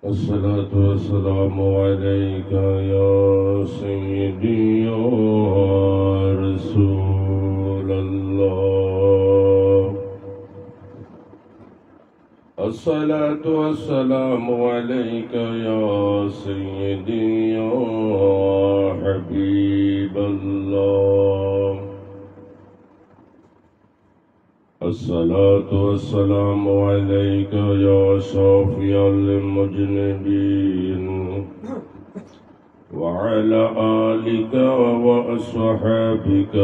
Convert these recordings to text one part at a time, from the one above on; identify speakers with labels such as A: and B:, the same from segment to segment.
A: الصلاة والسلام عليك يا سيدي يا رسول الله. الصلاة والسلام عليك يا سيدي يا حبيب الله. الصلاة والسلام عليك يا شافي المذنبين وعلى آلك وأصحابك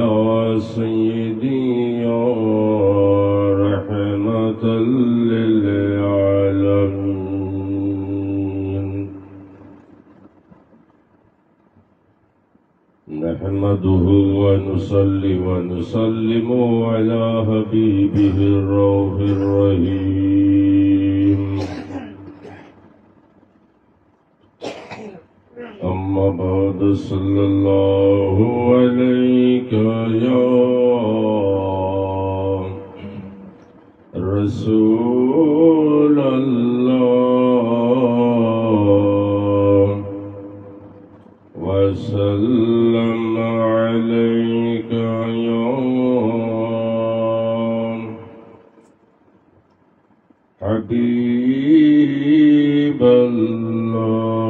A: يا سيدي يا رحمة للعالمين. نحمده ونصلي ونسلم على حبيبه الرؤوف الرحيم. أما بعد صلى الله عليك يا رسول الله وسلم عليك يا حبيب الله.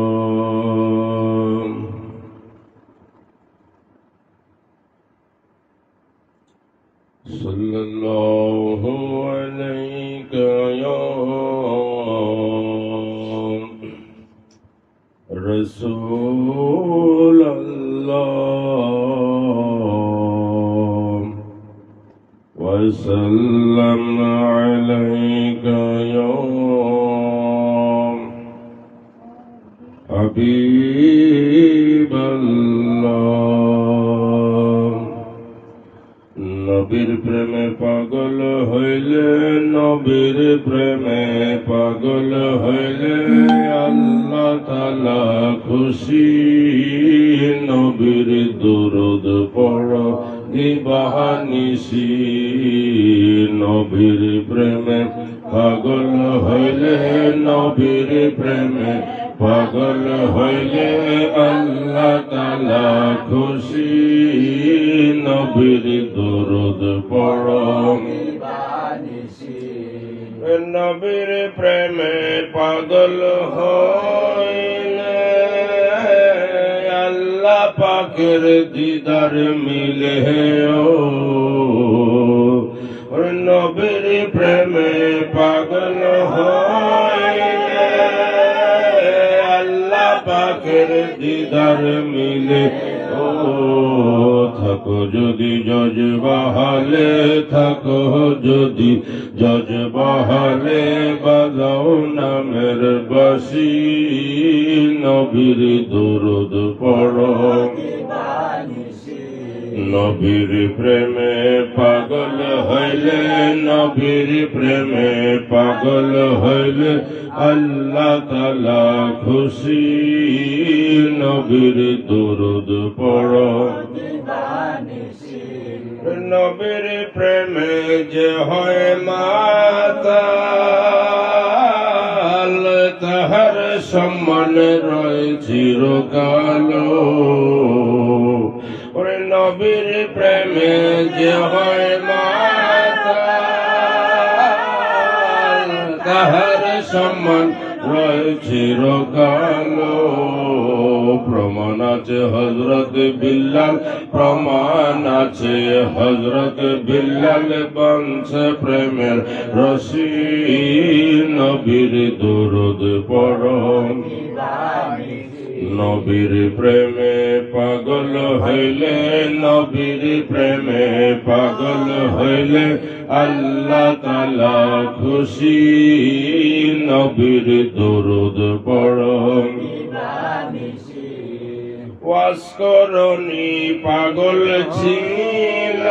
A: صلى الله عليك يا رسول الله وسلم عليك يا حبيب الله. নবীর প্রেমে পাগল হইলে, নবীর প্রেমে পাগল হইলে আল্লাহ তাআলা খুশি। নবীর দুরূদ পড়ো দিবানিশি। নবীর প্রেমে পাগল হইলে, নবীর প্রেমে পাগল হইলে আল্লাহ তাআলা খুশি। নবীর দুরূদ পড়ো দিবানিশি। নবীর প্রেমে পাগল হইলে আল্লাহ পাকের দিদার মিলে। ও নবীর প্রেমে পাগল হইলে আল্লাহ পাকের দিদার মিলে। ও থাকো যদি জজবাহালে, থাকো যদি জজবাহালে বাজাও নামের বাঁশি। নবীর দুরূদ পড়ো দিবানিশি। নবীর প্রেমে পাগল হইলে, নবীর প্রেমে পাগল হইলে আল্লাহ তাআলা খুশি। নবীর দুরূদ পড়ো দিবানিশি। নবীর প্রেমে যে হয় মাতাল, তাহার সম্মান রয় চিরকাল। ওরে নবীর প্রেমে যে হয় মাতাল, তাহার সম্মান রয় চিরকাল। প্রমাণ আছে হযরত বিল্লাল, প্রমাণ আছে হযরত বিল্লাল বংশে প্রেমের রশি। নবীর দুরূদ পড়ো দিবানিশি। নবীর প্রেমে পাগল হইলে, নবীর প্রেমে পাগল হইলে আল্লাহ তাআলা খুশি। নবীর দুরূদ পড়ো দিবানিশি। ওয়াজ করনি পাগল ছিল,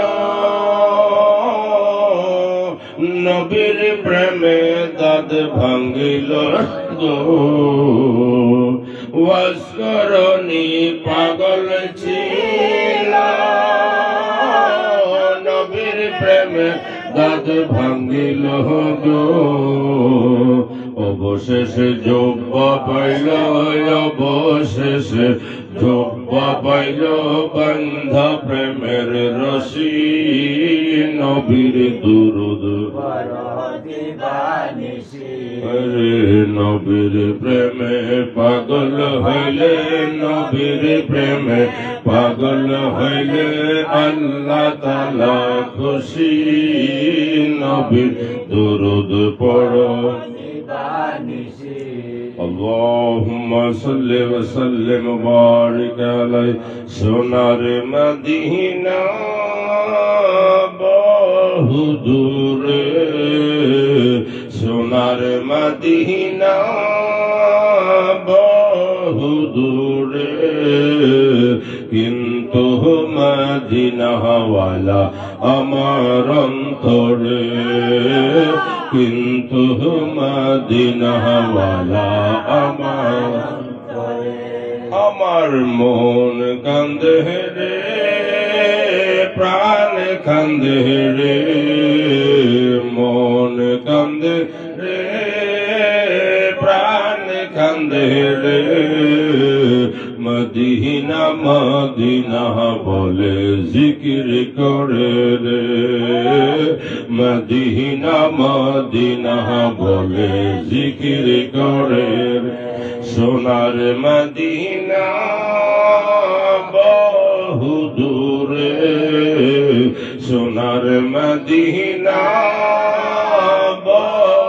A: নবীর প্রেমে দাঁত ভাঙ্গিল গো। ওয়াজ করনি পাগল ছিল, নবীর প্রেমে দাঁত ভাঙ্গিল গো। অবশেষে জব্বা পাইল অবশেষে জব্বা পাইল বান্ধা প্রেমের রশি নবীর দুরুদ নবীর প্রেমে পাগল হইলে নবীর প্রেমে পাগল হইলে আল্লাহ তাআলা খুশি নবীর দুরুদ পড়ো اللهم صل وسلم وبارك عليه সোনার মদিনা বহুদূরে সোনার মদিনা বহুদূরে কিন্তু মদিনাওয়ালা আমার অন্তরে কিন্তু মদিনাওয়ালা আমার মন কান্দে রে প্রাণ কান্দে রে মন কান্দে রে প্রাণ কান্দে রে মদিনা মদিনা বলে জিকির করে রে মদিনা মদিনা বলে জিকির করে রে সোনার মদিনা বহুদূরে সোনার মদিনা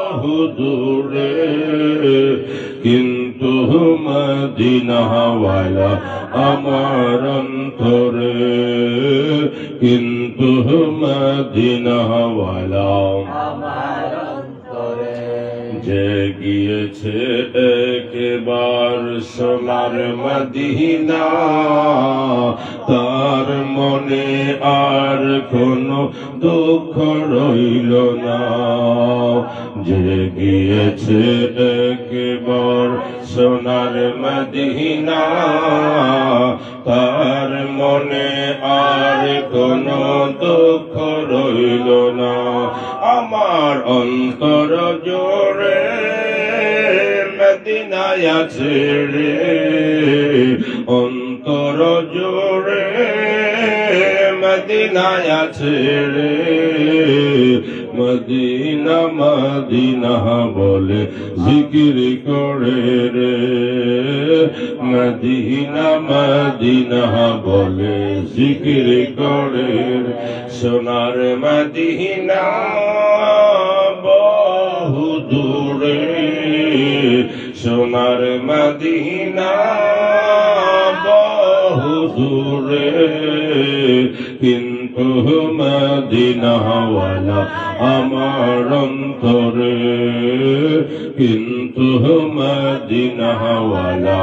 A: বহুদূরে কিন্তু মদিনাওয়ালা আমার অন্তরে কিন্তু মদিনাওয়ালা আমার অন্তরে যে গিয়েছে একবার সোনার মদিনা তার মনে আর কোনো দুঃখ রইল না যে গিয়েছে একবার সোনার মদিনা তার মনে আর কোনো দুঃখ রইল না আমার অন্তর জোরে মদিনায় আছে রে অন্তর জোরে মদিনায় আছে রে মদিনা মদিনা বলে জিকির করে রে মদিনা মদিনা বলে জিকির করে রে সোনার মদিনা বহুদূরে সোনার মদিনা বহুদূরে কিন্তু মদিনাওয়ালা আমার অন্তরে কিন্তু মদিনাওয়ালা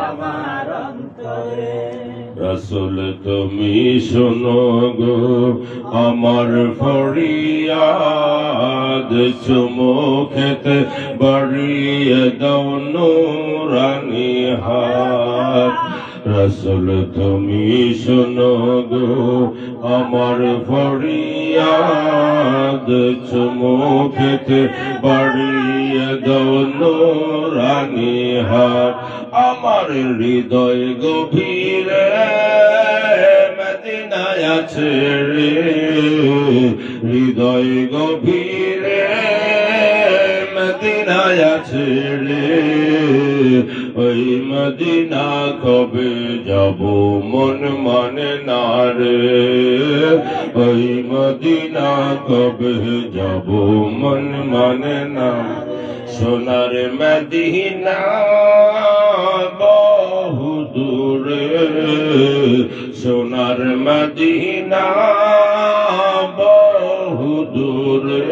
A: আমার অন্তরে রাসূল তুমি শোনো গো আমার ফরিয়াদ চুমুখেতে বাড়িয়ে দাও নূরানি হাত রাসূল তুমি শোনো গো আমার ফরিয়াদ চুমুখেতে বাড়িয়ে দাও নূরানি হাত আমার হৃদয় গভীরে মদিনায় আছে রে হৃদয় গভীরে মদিনায় আছে রে ওই মদিনা কবে যাব মন মানে না রে ওই মদিনা কবে যাব মন মানে না সোনার মদিনা বহুদূরে সোনার মদিনা বহুদূরে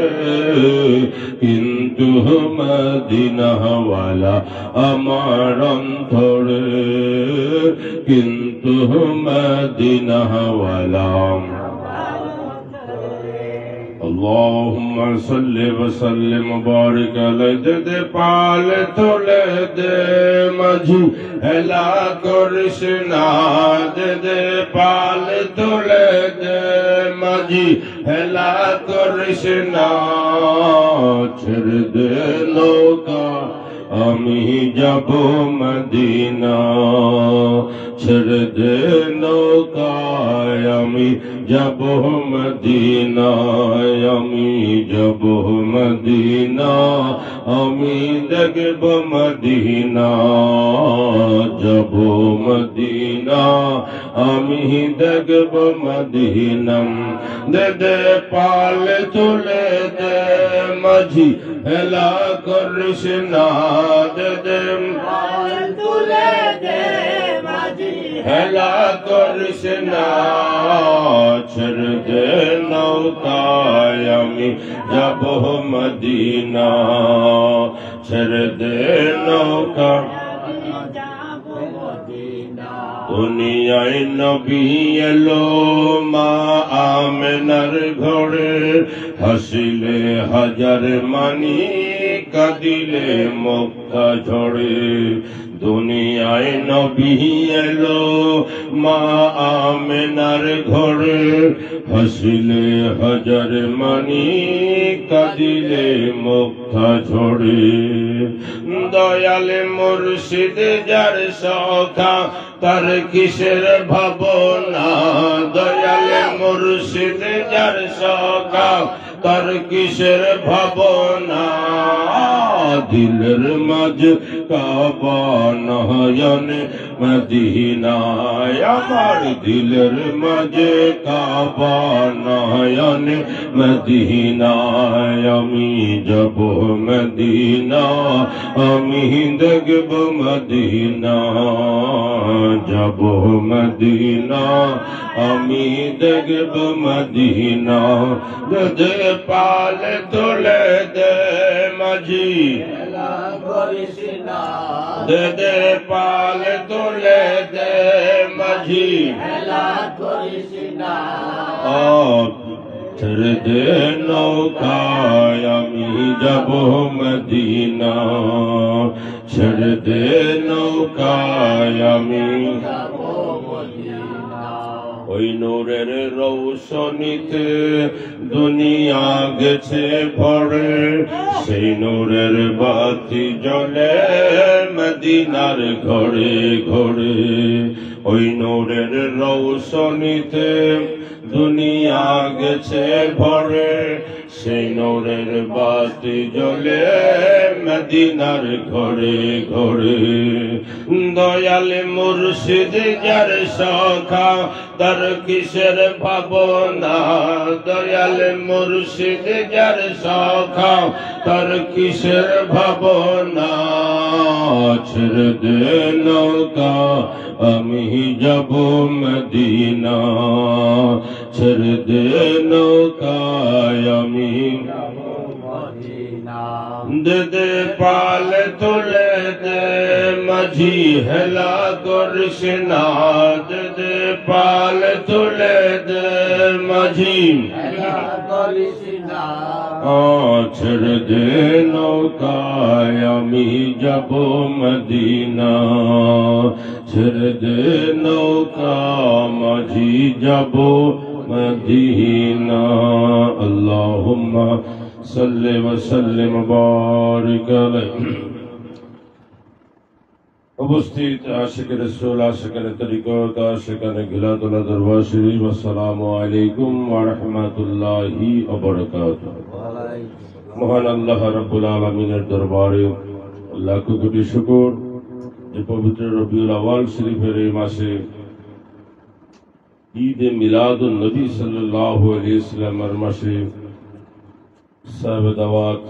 A: কিন্তু মদিনাওয়ালা আমার অন্তরে কিন্তু মদিনাওয়ালা اللهم صل وسلم وبارك على جد پال تولے دے مجھو ہلا کرشنا جد پال تولے دے مجھو ہلا کرشنا چھڑ دے نوکا আমি যাব মদিনা ছেড়ে দে নৌকায় আমি যাব মদিনায় আমি যাব মদিনা আমি দেখব মদিনা যাব মদিনা আমি দেখব মদিনা দে দে পাল তুলে দে মাঝি হেলা করিস না দে দে পাল তুলে দে মাঝি হেলা করিস না ছেড়ে দে নৌকায় আমি যাব মদিনা ছেড়ে দে নৌকা দুনিয়ায় নবী এলো মা আমেনার ঘরে হাসিলে হাজার মানি কাঁদিলে মুক্তা ঝরে দুনিয়ায় নবী এলো মা আমেনার ঘরে হাসিলে হাজার মানি কাঁদিলে মুক্তা ঝরে দয়াল মুর্শিদ যার সখা তার কিসের ভাবনা দয়াল মুর্শিদ যার সখা তার কিসের ভাবনা দিলের মাঝ কাবা নয়ন মদিনায় আমার দিলের মাঝে কাবা নয়ন মদিনায় আমি যাব মদিনা আমি দেখব মদিনা যাব মদিনা আমি দেখব মদিনা দে পাল তোলে দে মাঝি দে দে পাল তোলে দে মাঝি ছেড়ে দে নৌকায় আমি যাব মদিনা ছেড়ে দে নৌকায় আমি ওই নূরের রৌশনীতে দুনিয়া গেছে ভরে সেই নূরের বাতি জ্বলে মদিনার ঘরে ঘরে ওই নূরের রৌশনীতে দুনিয়া গেছে ভরে সেই নূরের বাতি জ্বলে মদিনার ঘরে ঘরে দয়াল মুর্শিদ যার সখা তার কিসের ভাবনা দয়াল মুর্শিদ যার সখা তার কিসের ভাবনা ছেড়ে দে নৌকা আমি যাব মদিনা ছেড়ে দে নৌকায় আমি দে দে পাল তুলে দে মাঝি হেলা করিস না দে দে পাল তুলে দে মাঝি হেলা করিস না ছেড়ে দে নৌকায় আমি যাব মদিনা ছেড়ে দে নৌকা মাঝি যাব মদিনা আল্লাহুম্মা সাল্লি ওয়া সাল্লিম বারিক আলাইহি উপস্থিত আশিকে রাসূল আশিকে তরিকত আশিকে গিলাতুল দরবার শরীফ আসসালামু আলাইকুম ওয়া রাহমাতুল্লাহি ওয়া বারাকাতুহু মহান আল্লাহ রাব্বুল আলামিনের দরবারে লাখ কোটি শুকর যে পবিত্র রবিউল আউয়াল শরীফের এই মাসে ঈদ মিলাদুন নবী সাল্লাল্লাহু আলাইহি ওয়াসাল্লামের মাসে সাহেব দাওয়াত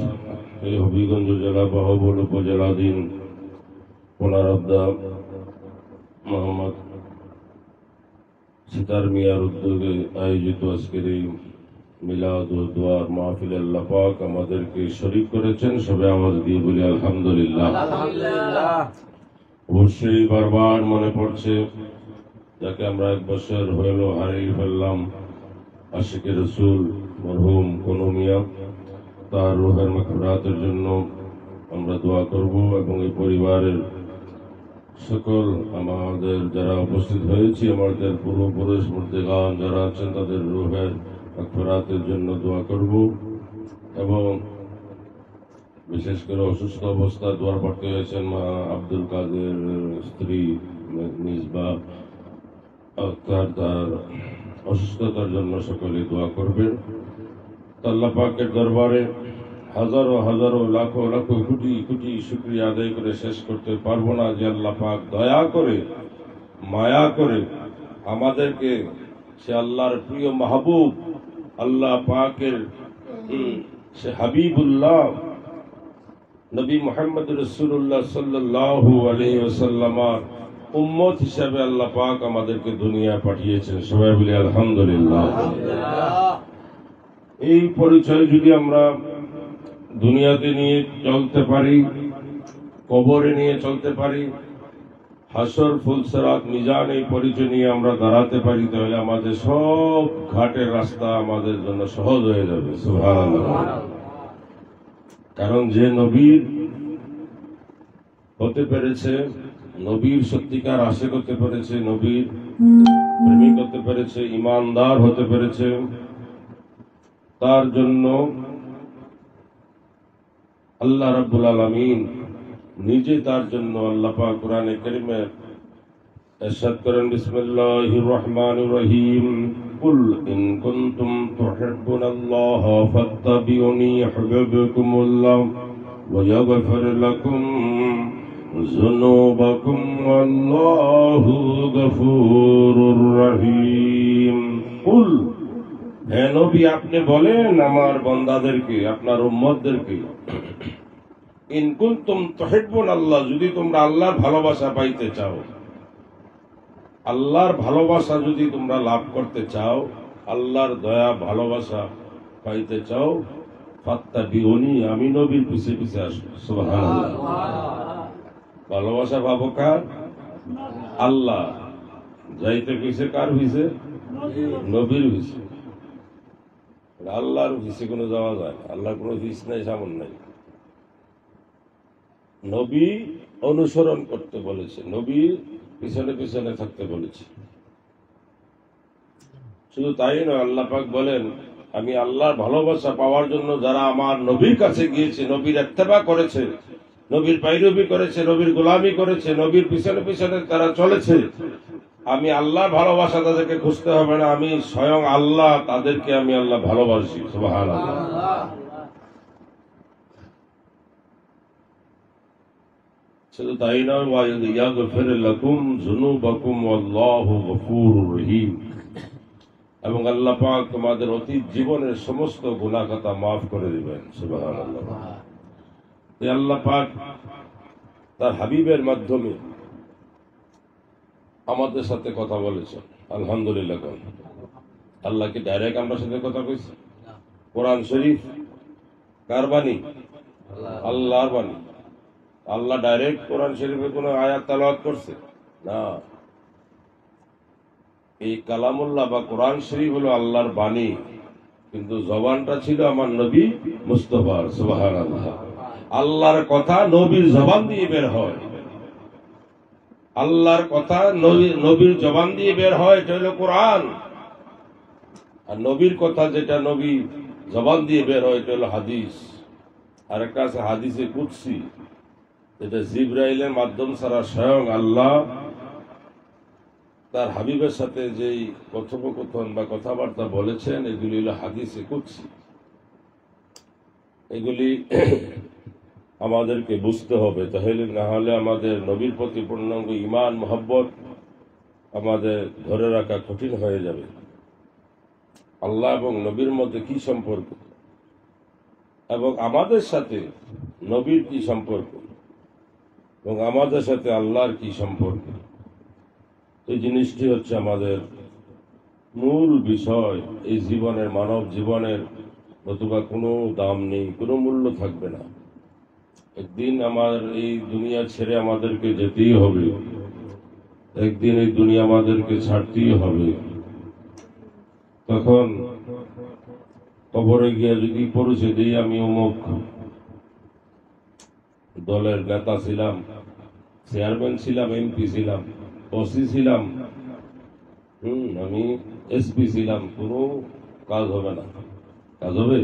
A: এই হবিগঞ্জ জেলা বাহুবল উপজেলাধীন পুনরুদ্ধার মোহাম্মদ সিতার মিয়ার উদ্যোগে আয়োজিত আজকের এই মিলাদ ও দোয়ার মাহফিলে আল্লাহ পাক আমাদেরকে শরীক করেছেন সবে আওয়াজ দিয়ে বলি আলহামদুলিল্লাহ। অবশ্যই বারবার মনে পড়ছে যাকে আমরা 1 বছর হইল হারিয়ে ফেললাম আশিকে রসুল মরহুম কোনু মিয়া তার রূহের মাগফিরাতের জন্য আমরা দোয়া করব এবং এই পরিবারের সকল আমাদের যারা উপস্থিত হয়েছি আমাদের পূর্বপুরুষ মুর্দেগান যারা আছেন তাদের রূহের মাগফিরাতের জন্য দোয়া করব এবং বিশেষ করে অসুস্থ অবস্থায় দোয়া পড়তে হয়েছেন মা আব্দুল কাদের স্ত্রী মিসবা আক্তার, তার অসুস্থতার জন্য সকলে দোয়া করবেন। আল্লাহ পাকের দরবারে হাজারো হাজারো লাখো লাখো কোটি কোটি শুকরিয়া আদায় করে শেষ করতে পারবো না যে আল্লাহ পাক দয়া করে মায়া করে আমাদেরকে সে আল্লাহর প্রিয় মাহবুব আল্লাহ পাকের সে হাবিবুল্লাহ নবী মুহাম্মদ রাসূলুল্লাহ সাল্লাল্লাহু আলাইহি ওয়াসাল্লাম উম্মত হিসেবে আল্লাহ পাক আমাদেরকে দুনিয়া পাঠিয়েছেন। সবাই বলি আলহামদুলিল্লাহ। এই পরিচয় যদি আমরা দুনিয়াতে নিয়ে চলতে পারি, কবরে নিয়ে চলতে পারি, হাসর ফুলসরাত মিজান এই পরিচয় নিয়ে আমরা দাঁড়াতে পারি, তাহলে আমাদের সব ঘাটের রাস্তা আমাদের জন্য সহজ হয়ে যাবে। সুবহানাল্লাহ। কারণ যে নবীর হতে পেরেছে, নবীর সত্যিকার আশিক হতে পেরেছে, নবীর প্রেমিক হতে পেরেছে, ইমানদার হতে পেরেছে, তার জন্য আল্লাহ রাব্বুল আলামিন নিজে তার জন্য আল্লাহ পাক কোরআনে কারীমে ইরশাদ করেন, বিসমিল্লাহির রহমানির রহিম, কুল ইন কুনতুম তুহিব্বুনাল্লাহ ফাত্তাবিউনি ইউহিব্বুকুমুল্লাহ ওয়া ইয়াগফির লাকুম যুনুবাকুম ওয়াল্লাহু গফুরুর রহিম। কুল, হে নবী আপনি বলেন আমার বান্দাদেরকে, আপনার উম্মতদেরকে, ইন কুনতুম তুহিব্বুনাল্লাহ, যদি তোমরা আল্লাহর ভালোবাসা পাইতে চাও, আল্লাহর ভালোবাসা যদি তোমরা লাভ করতে চাও, আল্লাহর দয়া ভালোবাসা পাইতে চাও, ফাত্তাবিউনি, আমি নবীর পিছে পিছে আসো। সুবহানাল্লাহ। ভালোবাসা পাবো কার? আল্লাহ। যাইতে কইছে কার হইছে? নবীর হইছে। আল্লাহর পিছে কোনো যাওয়া যায় না, আল্লাহর কোনো পিছ নাই, সামন নাই। নবী অনুসরণ করতে বলেছে, নবী পিছনে পিছনে থাকতে বলেছে। শুধু তাই নয়, আল্লাহ পাক বলেন, আমি আল্লাহর ভালোবাসা পাওয়ার জন্য যারা আমার নবীর কাছে গিয়েছে, নবীর ইত্তেবা করেছে, নবীর পাইরবি করেছে, নবীর গোলামি করেছে, নবীর পিছনে পিছনে তারা চলেছে, আমি আল্লাহর ভালোবাসা তাদেরকে খুঁজতে হবে না, আমি স্বয়ং আল্লাহ তাদেরকে আমি আল্লাহ ভালোবাসি। সুবহানাল্লাহ। শুধু তাই নয়, ওয়া ইয়াগফির লাকুম যুনুবাকুম ওয়াল্লাহু গফুরুর রহিম, এবং আল্লাহ পাক তোমাদের অতীত জীবনের সমস্ত গুনাহ খাতা মাফ করে দিবেন। সুবহানাল্লাহ। এই আল্লাহ পাক তার হাবিবের মাধ্যমে আমাদের সাথে কথা বলেছেন। আলহামদুলিল্লাহ। আল্লাহ কি ডাইরেক্ট আমার সাথে কথা কইছে? কোরআন শরীফ কার বাণী? আল্লাহর বাণী। আল্লাহ ডাইরেক্ট কোরআন শরীফে কোন আয়াত তেলাওয়াত করছে না। এই কালামুল্লাহ বা কোরআন শরীফ হলো আল্লাহর বাণী, কিন্তু জবানটা ছিল আমার নবী মুস্তাফার। সুবহানাল্লাহ। আল্লাহর কথা নবীর জবান দিয়ে বের হয়, আল্লাহর কথা নবীর জবান দিয়ে বের হয়, এটা হলো কোরআন। আর নবীর কথা যেটা নবী জবান দিয়ে বের হয়, এটা হলো হাদিস। আর একটা আছে হাদিসে কুদসি, যেটা জিবরাইলের মাধ্যম ছাড়া স্বয়ং আল্লাহ তার হাবিবের সাথে যেই কথোপকথন বা কথাবার্তা বলেছেন, এগুলি হলো হাদিসে কুদসি। এগুলি আমাদেরকে বুঝতে হবে, তাহলে না হলে আমাদের নবীর প্রতি পূর্ণাঙ্গ ঈমান মহব্বত আমাদের ধরে রাখা কঠিন হয়ে যাবে। আল্লাহ এবং নবীর মধ্যে কি সম্পর্ক, এবং আমাদের সাথে নবীর কি সম্পর্ক, এবং আমাদের সাথে আল্লাহর কি সম্পর্ক, এই জিনিসটি হচ্ছে আমাদের মূল বিষয়। এই জীবনের, মানব জীবনের নতুবা কোনো দাম নেই, কোনো মূল্য থাকবে না। একদিন আমার এই দুনিয়া ছেড়ে আমাদেরকে যেতেই হবে, একদিন এই দুনিয়া আমাদেরকে ছাড়তেই হবে। তখন কবরে গিয়ে যদি পরিচয় দিই আমি অমুক দলের নেতা ছিলাম, চেয়ারম্যান ছিলাম, এমপি ছিলাম, ওসি ছিলাম, আমি এসপি ছিলাম, কোনো কাজ হবে না। কাজ হবে?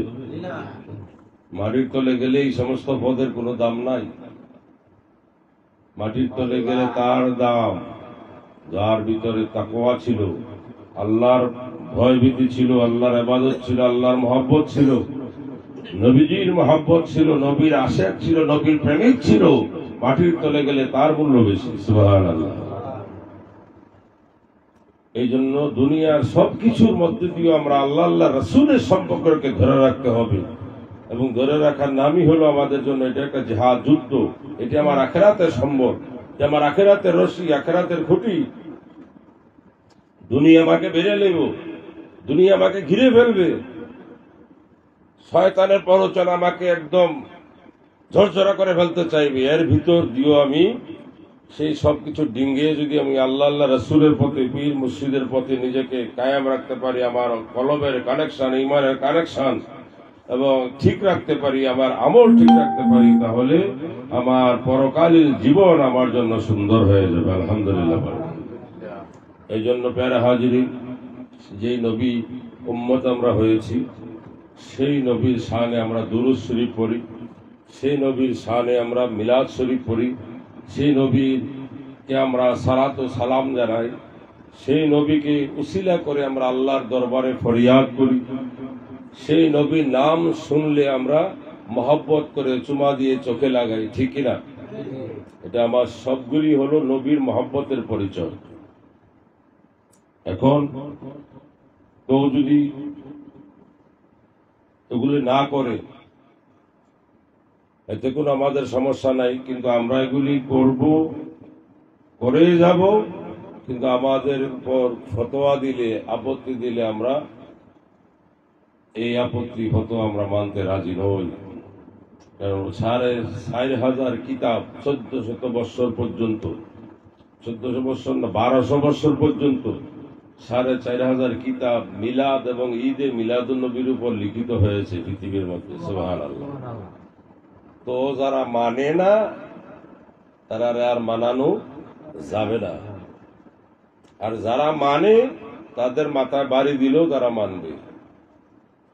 A: মাটির তলে গেলে এই সমস্ত পদের কোনো দাম নাই। মাটির তলে গেলে তার দাম, যার ভিতরে তাকওয়া ছিল, আল্লাহর ভয়ভীতি ছিল, আল্লাহর ইবাদত ছিল, আল্লাহর মহব্বত ছিল, নবীজির মহব্বত ছিল, নবীর আশিক ছিল, নবীর প্রেমিক ছিল, মাটির তলে গেলে তার মূল্য বেশি। সুবহানাল্লাহ। এই জন্য দুনিয়ার সবকিছুর মধ্যে দিয়ে আমরা আল্লাহ আল্লাহ রাসূলের সম্পর্ককে ধরে রাখতে হবে, এবং ধরে রাখার নামই হলো আমাদের জন্য এটা একটা জিহাদ, যুদ্ধ। এটা আমার আখিরাতের সম্বল, এটা আমার আখিরাতের রশি, আখিরাতের খুঁটি। দুনিয়া আমাকে বেড়ে নেব, দুনিয়া আমাকে ঘিরে ফেলবে, শয়তানের প্ররোচনা আমাকে একদম ঝরঝরা করে ফেলতে চাইবে। এর ভিতর দিয়েও আমি সেই সবকিছু ডিঙ্গে যদি আমি আল্লাহ আল্লাহ রসুলের পথে, পীর মুর্শিদের পথে নিজেকে কায়েম রাখতে পারি, আমার কলবের কানেকশন, ইমানের কানেকশন এবং ঠিক রাখতে পারি, আমার আমল ঠিক রাখতে পারি, তাহলে আমার পরকালীন জীবন আমার জন্য সুন্দর হয়ে যাবে। আলহামদুলিল্লাহ। এই জন্য প্যারা হাজিরি, যেই নবী উম্মত আমরা হয়েছি, সেই নবীর শানে আমরা দুরূদ শরীফ পড়ি, সেই নবীর শানে আমরা মিলাদ শরীফ পড়ি, সেই নবীকে আমরা সালাত ও সালাম জানাই, সেই নবীকে উসিলা করে আমরা আল্লাহর দরবারে ফরিয়াদ করি, সেই নবীর নাম শুনলে আমরা মহব্বত করে চুমা দিয়ে চোখে লাগাই, ঠিক কিনা? এটা আমার সবগুলি হলো নবীর মহব্বতের পরিচয়। এখন কেউ যদি এগুলি না করে, এতে কোনো আমাদের সমস্যা নাই, কিন্তু আমরা এগুলি করব, করে যাব, কিন্তু আমাদের উপর ফতোয়া দিলে, আপত্তি দিলে আমরা এই আপত্তি ফতোয়া আমরা মানতে রাজি নই। কারণ 4,500 কিতাব 1400 বৎসর পর্যন্ত, 1400 বৎসর না 1200 বৎসর পর্যন্ত 4,500 কিতাব মিলাদ এবং ঈদে মিলাদুন নবীর উপর লিখিত হয়েছে পৃথিবীর মধ্যে। সুবহানাল্লাহ। তো যারা মানে না, তারা আর মানানো যাবে না, আর যারা মানে তাদের মাথায় বাড়ি দিলেও তারা মানবে।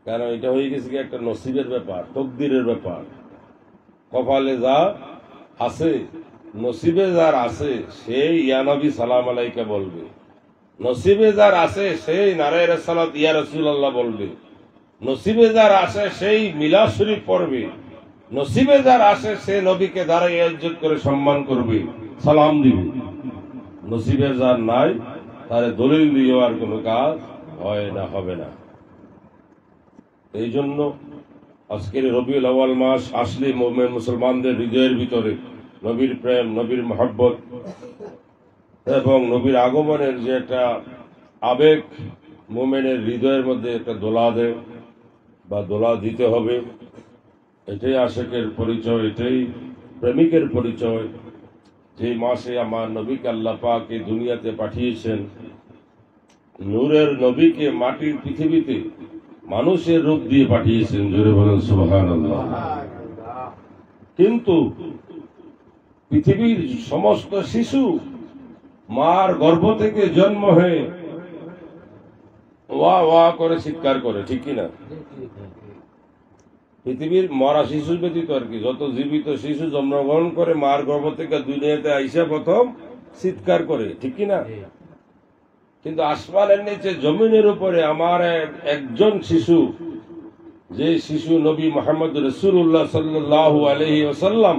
A: কারণ এটা হয়ে গেছে কি একটা নসিবের ব্যাপার, তকদিরের ব্যাপার। কপালে যা আছে, নসিবে যার আছে, সেই ইয়া নবী সালাম আলাইকা বলবে, নসিবে যার আছে সেই নারায়ে রিসালাত ইয়া রাসূলুল্লাহ বলবে, নসিবে যার আছে সেই মিলাদ শরীফ পড়বে, নসিবে যার আছে সে নবীকে দাঁড়ায় ইজ্জত করে সম্মান করবে, সালাম দিবে। নসিবে যার নাই, তারে দলিল দিয়েও আর কোনো কাজ হয় না, হবে না। এই জন্য আজকের রবিউল আউয়াল মাস আসলে মুমিন মুসলমানদের হৃদয়ের ভিতরে নবীর প্রেম, নবীর মহব্বত এবং নবীর আগমনের যে একটা আবেগ মুমিনের হৃদয়ের মধ্যে একটা দোলা দেয় বা দোলা দিতে হবে। এটাই আশিকের পরিচয়, এটাই প্রেমিকের পরিচয়। যে মাসে আমার নবীকে আল্লাহ পাক এই দুনিয়াতে পাঠিয়েছেন, নূরের নবীকে মাটির পৃথিবীতে মানুষের রূপ দিয়ে পাঠিয়েছেন, জোরে বলেন সুবহানাল্লাহ। কিন্তু পৃথিবীর সমস্ত শিশু মার গর্ভ থেকে জন্ম হয়ে ওয়া ওয়া করে চিৎকার করে, ঠিক কিনা? পৃথিবীর মরা শিশু ব্যতীত আর কি যত জীবিত শিশু জন্মগ্রহণ করে মার গর্ভ থেকে দুনিয়াতে আইসা প্রথম চিৎকার করে, ঠিক কিনা? কিন্তু আসমানের নিচে জমিনের উপরে আমার একজন শিশু, যে শিশু নবী মুহাম্মদ রাসূলুল্লাহ সাল্লাল্লাহু আলাইহি ওয়াসাল্লাম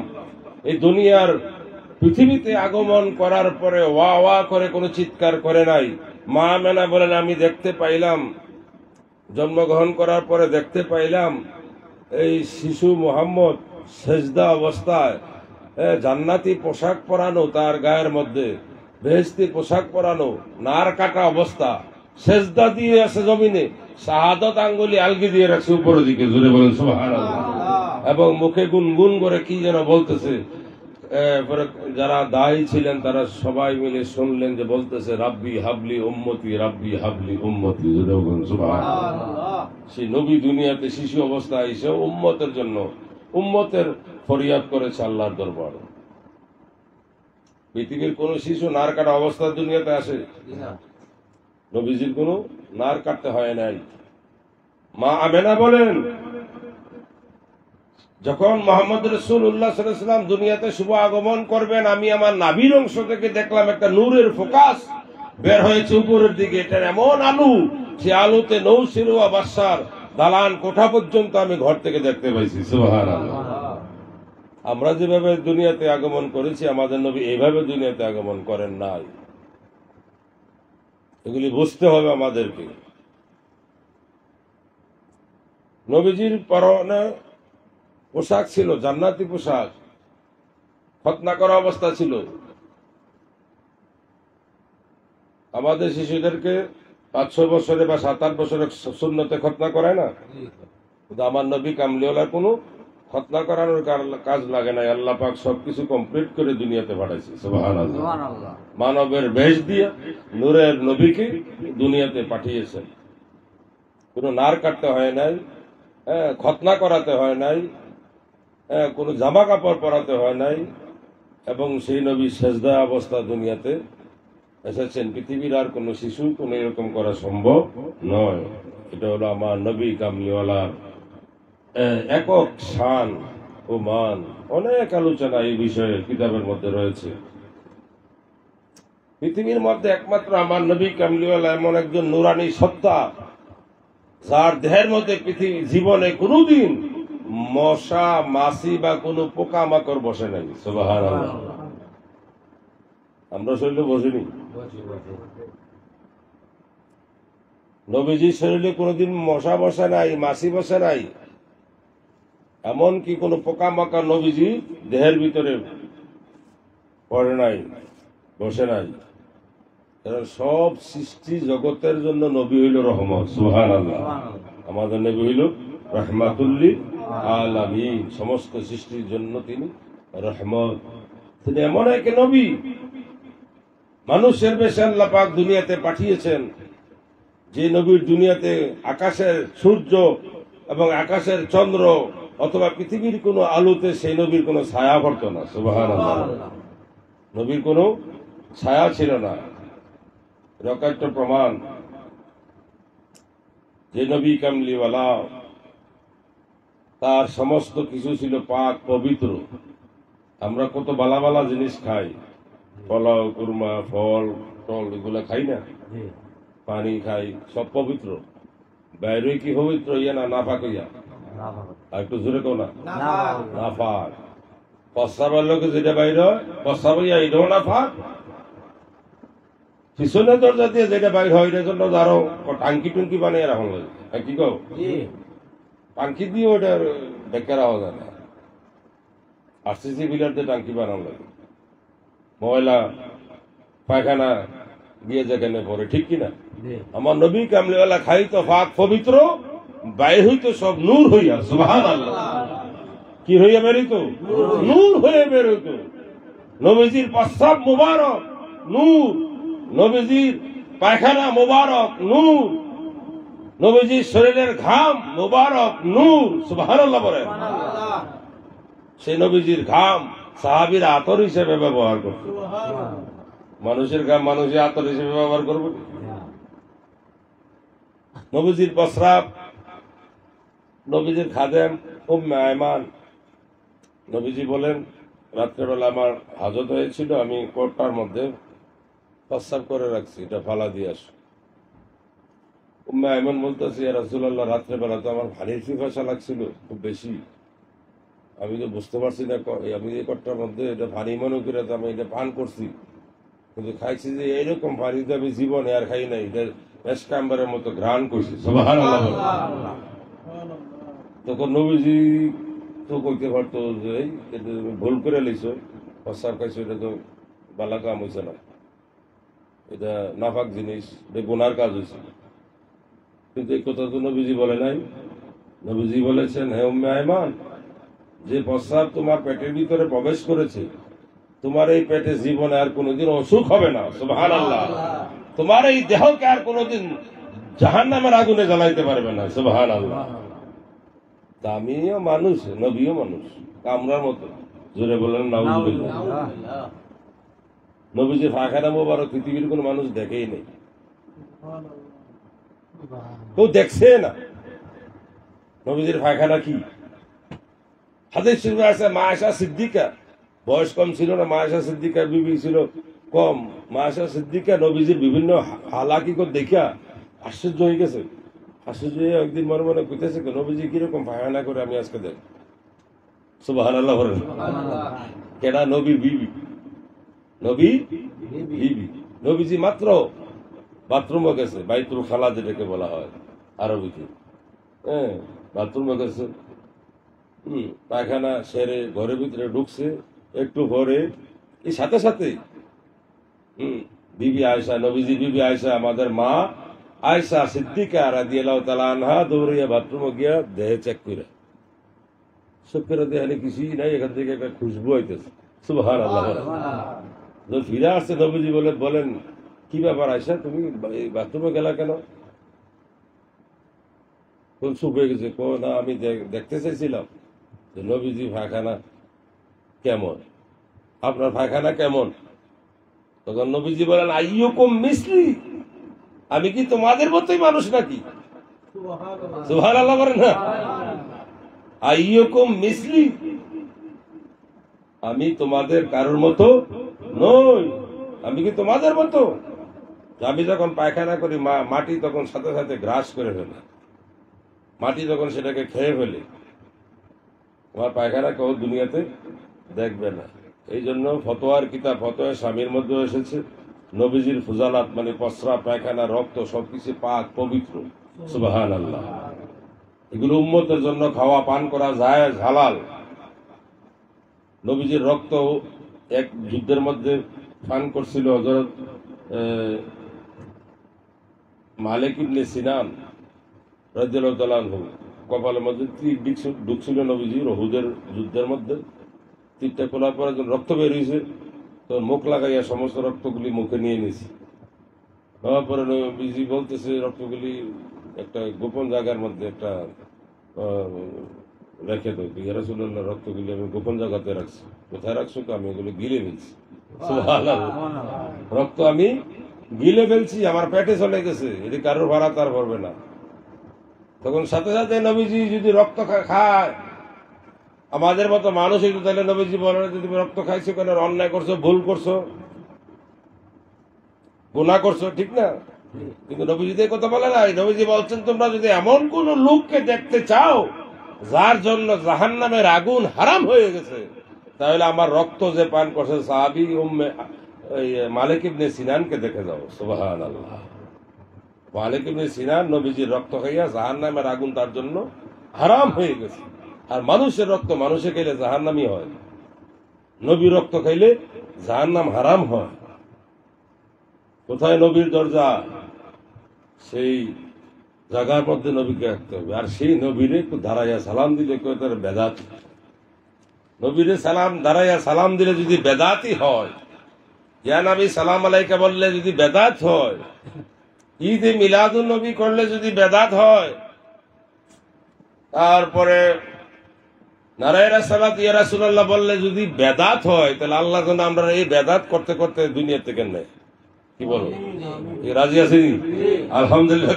A: এই দুনিয়ার পৃথিবীতে আগমন করার পরে ওয়া ওয়া করে কোনো চিৎকার করে নাই। মা আমেনা বলেন, আমি দেখতে পাইলাম, জন্মগ্রহণ করার পরে দেখতে পাইলাম এই শিশু মুহাম্মদ সেজদা অবস্থায়, জান্নাতি পোশাক পরানো তার গায়ের মধ্যে, বেহেশতি পোশাক পরানো, নার কাটা অবস্থা, সেজদা দিয়ে আছে জমিনে, শাহাদত আঙ্গুলি আলগি দিয়ে রাখছে উপরের দিকে, জোরে বলেন সুবহানাল্লাহ। এবং মুখে গুনগুন করে কি যেন বলতেছে। যারা দায়ী ছিলেন তারা সবাই মিলে শুনলেন যে বলতেছে, রাব্বি হাবলি উম্মতি, রাব্বি হাবলি উম্মতি, জোরে বলেন সুবহানাল্লাহ। সেই নবী দুনিয়াতে শিশু অবস্থায় এসে উম্মতের জন্য, উম্মতের ফরিয়াদ করেছে আল্লাহর দরবারে। পৃথিবীর কোন শিশু নার কাটা অবস্থায় দুনিয়াতে আসে? নবীজির কোন নার কাটতে হয় নাই। মা আমেনা বলেন, যখন মোহাম্মদ রাসূলুল্লাহ সাল্লাল্লাহু আলাইহি ওয়াসাল্লাম দুনিয়াতে শুভ আগমন করবেন, আমি আমার নাভির অংশ থেকে দেখলাম একটা নূরের ফোকাস বের হয়েছে উপরের দিকে। এটার এমন আলো, সে আলোতে নৌশিরুয়া বাদশার দালান কোঠা পর্যন্ত আমি ঘর থেকে দেখতে পাইছি। সুবহানাল্লাহ। আমরা যেভাবে দুনিয়াতে আগমন করেছি, আমাদের নবী এইভাবে দুনিয়াতে আগমন করেন নাই। এগুলি বুঝতে হবে আমাদেরকে। নবীজির পরনে পোশাক ছিল জান্নাতি পোশাক, খতনা করা অবস্থা ছিল। আমাদের শিশুদেরকে 5-6 বছরে বা 7-8 বছরে সুন্নতে খতনা করায় না, কিন্তু আমার নবী কামলিওয়ালার কোনো খতনা করানোর কাজ লাগে নাই। আল্লাহ পাক সবকিছু কমপ্লিট করে দুনিয়াতে পাঠাইছে। সুবহানাল্লাহ। মানবের বেশ দিয়ে নূরের নবীকে দুনিয়াতে পাঠিয়েছেন। কোনো নার কাটতে হয় নাই, খতনা করাতে হয় নাই, কোনো জামা কাপড় পরাতে হয় নাই, এবং সেই নবী সেজদা অবস্থা দুনিয়াতে এসেছেন। পৃথিবীর আর কোন শিশু কোন এরকম করা সম্ভব নয়। এটা হলো আমার নবী কামলিওয়ালার একক শান ও মান। অনেক আলোচনা এই বিষয়ে কিতাবের মধ্যে রয়েছে। পৃথিবীর মধ্যে একমাত্র আমার নবী কামলিওয়ালা এমন একজন নুরানি সত্তা, যার দেহের মধ্যে পৃথিবী জীবনে কোনদিন মশা মাছি বা কোনো পোকা মাকড় বসে নাই। সুবহানাল্লাহ। আমরা শরীরে বসিনি। নবীজির শরীরে কোনোদিন মশা বসে নাই, মাছি বসে নাই, এমনকি কোনো পোকা মাকড় নবীজি দেহের ভিতরে পড়ে নাই, বসে নাই। সব সৃষ্টি জগতের জন্য নবী হইল রহমত। সুবহানাল্লাহ। আমাদের নবী হইল রাহমাতুল্লিল আলামিন। সমস্ত সৃষ্টির জন্য তিনি রহমত। তিনি এমন এক নবী, মানুষের বেশে আল্লাহ পাক দুনিয়াতে পাঠিয়েছেন, যে নবীর দুনিয়াতে আকাশের সূর্য এবং আকাশের চন্দ্র অথবা পৃথিবীর কোন আলোতে সেই নবীর কোন ছায়া পড়ত না। সুবহানাল্লাহ। নবীর কোন ছায়া ছিল না। রকাত প্রমাণ যে নবী কামলিওয়ালা, তার সমস্ত কিছু ছিল পাক পবিত্র। আমরা কত বালা বালা জিনিস খাই, পোলাও, কুরমা, ফল টল এগুলা খাই না, পানি খাই, সব পবিত্র। বাইরে কি পবিত্র ইয়া না নাফাক ইয়া? আর একটু জোরে কো না, নাফাক। প্রস্রাবের লোকে যেটা বাইরে হয় প্রস্রাব ইয়া, এটাও নাফাক। পিছনে দরজা দিয়ে যেটা বাইর হয় এটার জন্য আরো টাঙ্কি টুঙ্কি বানিয়ে রাখা লাগে। কি কো? টাঙ্কি দিয়ে ওটা ডেকে রাখা যায় না, আরসিসি বিলার দিয়ে টাঙ্কি বানানো লাগে। ময়লা পায়খানা দিয়ে যেখানে পড়ে, ঠিক কিনা? আমার নবী কামলিওয়ালা খাই তো পাক পবিত্র, বাইর হইতো সব নূর হইয়া। সুবহানাল্লাহ। কি হইয়া বেরোইত? নূর হয়ে বেরোইত। নবীজির প্রস্রাব মুবারক নূর, নবীজির পায়খানা মুবারক নূর, নবীজির শরীরের ঘাম মুবারক নূর। সুবহানাল্লাহ বলেন। সেই নবীজির ঘাম সাহাবীরা আতর হিসেবে ব্যবহার করত। মানুষের ঘাম মানুষের আতর হিসেবে ব্যবহার করবে। নবীজির প্রস্রাব, নবীজির খাদেম উম্মে আয়মান, নবীজি বলেন রাত্রেবেলা আমার হাজত হয়েছিল, আমি কোটটার মধ্যে প্রস্রাব করে রাখছি, এটা ফালা দিয়ে আস। উম্মে আয়মান বলতেছি, ইয়া রাসূলুল্লাহ, রাত্রেবেলা তো আমার ভারী পিপাসা লাগছিল খুব বেশি, আমি তো বুঝতে পারছি না, আমি এই কোটটার মধ্যে এটা পানি মনে করে আমি এটা পান করছি, কিন্তু খাইছি যে এইরকম পানি তো আমি জীবনে আর খাই নাই, এটা মেসকাম্বারের মতো ঘ্রাণ করছি। সুবহানাল্লাহ। তখন নবীজি তো কইতে পারতো যে ভুল করে লইছো, প্রস্রাব খাইছো, এটা তো বালা কাম হয়েছে না, এটা নাফাক জিনিস, এটা গুনার কাজ হয়েছে। কিন্তু এই কথা তো নবীজি বলে নাই। নবীজি বলেছেন, হে উম্মে আয়মান, যে প্রস্রাব তোমার পেটের ভিতরে প্রবেশ করেছে, তোমার এই পেটে জীবনে আর কোনোদিন অসুখ হবে না। সুবহানাল্লাহ। তোমার এই দেহকে আর কোনোদিন জাহান্নামের আগুনে জ্বালাইতে পারবে না। সুবহানাল্লাহ। আমিও মানুষ, নবীও মানুষ, আমরার মতো। জোরে বলেন নাউজুবিল্লাহ। নবীজির পায়খানা মোবারক পৃথিবীর কোন মানুষ দেখেই নেই, কেউ দেখছে না। নবীজির পায়খানা কি হাদিস শরীফে আছে মা আয়েশা সিদ্দিকা, বয়স কম ছিল না, মা আয়েশা সিদ্দিকা বিবি ছিল কম, মা আয়েশা সিদ্দিকা নবীজির বিভিন্ন হালাকিকত দেখা আশ্চর্য হয়ে গেছে। আশ্চর্য হয়ে একদিন মনে মনে কইতেছে নবীজি কিরকম পায়খানা করে আমি আজকে দেখ। সুবহানাল্লাহ বলেন। কেডা? নবীর বিবি, নবী বিবি। নবীজি মাত্র বাথরুমে গেছে, বাইতুল খালা যেটাকে বলা হয় আরবিতে, হ্যাঁ, বাথরুমে গেছে, পায়খানা সেরে ঘরের ভিতরে ঢুকছে, একটু পরে এই সাথে সাথে বিবি আয়েশা, নবীজি বিবি আয়েশা, আমাদের মা আয়েশা সিদ্দিকা রাদিয়াল্লাহু তাআলা আনহা দৌড়িয়া বাথরুমে গিয়া দেহে চেক করে, সব করে দেহে কিছুই নাই, এখান থেকে একটা খুশবু হইতেছে। সুবহানাল্লাহ। যখন ফিরে আসছে নবীজি বলেন কি ব্যাপার আয়েশা, তুমি বাথরুমে গেলা কেন? কোন চুপ হয়ে গেছে, না আমি দেখতে চাইছিলাম যে নবীজি পায়খানা কেমন, আপনার পায়খানা কেমন। তখন নবীজি বলেন আইয়ুকুম মিসলি, আমি কি তোমাদের মতোই মানুষ নাকি? সুবহানাল্লাহ বলেন না। আইয়ুকুম মিসলি, আমি তোমাদের কারোর মতো নই, আমি কি তোমাদের মতো? আমি যখন পায়খানা করি মাটি তখন সাথে সাথে গ্রাস করে ফেলে, মাটি যখন সেটাকে খেয়ে ফেলে, তোমার পায়খানা কেউ দুনিয়াতে দেখবে না। এই জন্য ফতোয়ার কিতাব ফতোয়া স্বামীর মধ্যে এসেছে নবীজির ফুজালাত মানে পসরা, পায়খানা, রক্ত সবকিছু পাক পবিত্র। সুবহানাল্লাহ। এগুলো উম্মতের জন্য খাওয়া পান করা যায় হালাল। নবীজির রক্ত এক যুদ্ধের মধ্যে পান করছিল হযরত মালিক ইবনে সিনান রাদিয়াল্লাহু তাআলা আনহু, কপালের মধ্যে তীর ঢুকছিল নবীজির উহুদের যুদ্ধের মধ্যে। তীরটা খোলার পরে যখন রক্ত বের হয়েছে তখন মুখ লাগাইয়া সমস্ত রক্তগুলি মুখে নিয়ে নিয়েছে। নেওয়ার পরে নবীজি বলতেছে রক্তগুলি একটা গোপন জায়গার মধ্যে একটা রেখে দেবো। ইয়া রাসূলুল্লাহ, রক্তগুলি আমি গোপন জায়গাতে রাখছি। কোথায় রাখছো? তো আমি এগুলো গিলে ফেলছি। সুবহানাল্লাহ। রক্ত আমি গিলে ফেলছি, আমার পেটে চলে গেছে, এটি কারোর ভাড়া তার ভরবে না। তখন সাথে সাথে নবীজি যদি রক্ত খায় আমাদের মতো মানুষ একটু, তাহলে নবীজি বলে যে তুমি রক্ত খাইছো কেন? অন্যায় করছো, ভুল করছো, গুনাহ করছো, ঠিক না? কিন্তু নবীজি কথা বলে না। নবীজি বলছেন তোমরা যদি এমন কোন লোককে দেখতে চাও যার জন্য জাহান্নামের আগুন হারাম হয়ে গেছে, তাহলে আমার রক্ত যে পান করছে সাহাবী মালিক ইবনে সিনানকে দেখে যাও। সুবহানাল্লাহ। মালিক ইবনে সিনান নবীজির রক্ত খাইয়া জাহান্নামের আগুন তার জন্য হারাম হয়ে গেছে। আর মানুষের রক্ত মানুষে খাইলে জাহান্নামি হয়, নবীর রক্ত খাইলে জাহান্নাম হারাম হয়। কোথায় নবীর দরজা, সেই জায়গার মধ্যে নবীকে রাখতে হবে। আর সেই নবীরে একটু দাঁড়াইয়া সালাম দিলে কেউ তার বেদাত, নবীরে দাঁড়াইয়া সালাম দিলে যদি বেদাতি হয়, ইয়া নবী সালাম আলাইকা বললে যদি বেদাত হয়, ঈদে মিলাদুন নবী করলে যদি বেদাত হয়, তারপরে নারায়ণা সালাত ইয়া রাসূলুল্লাহ বললে যদি বেদাত হয়, তাহলে আল্লাহ যেন আমরা এই বেদাত করতে করতে দুনিয়া থেকে নেয়। কি বলো, রাজি আছি? আলহামদুলিল্লাহ।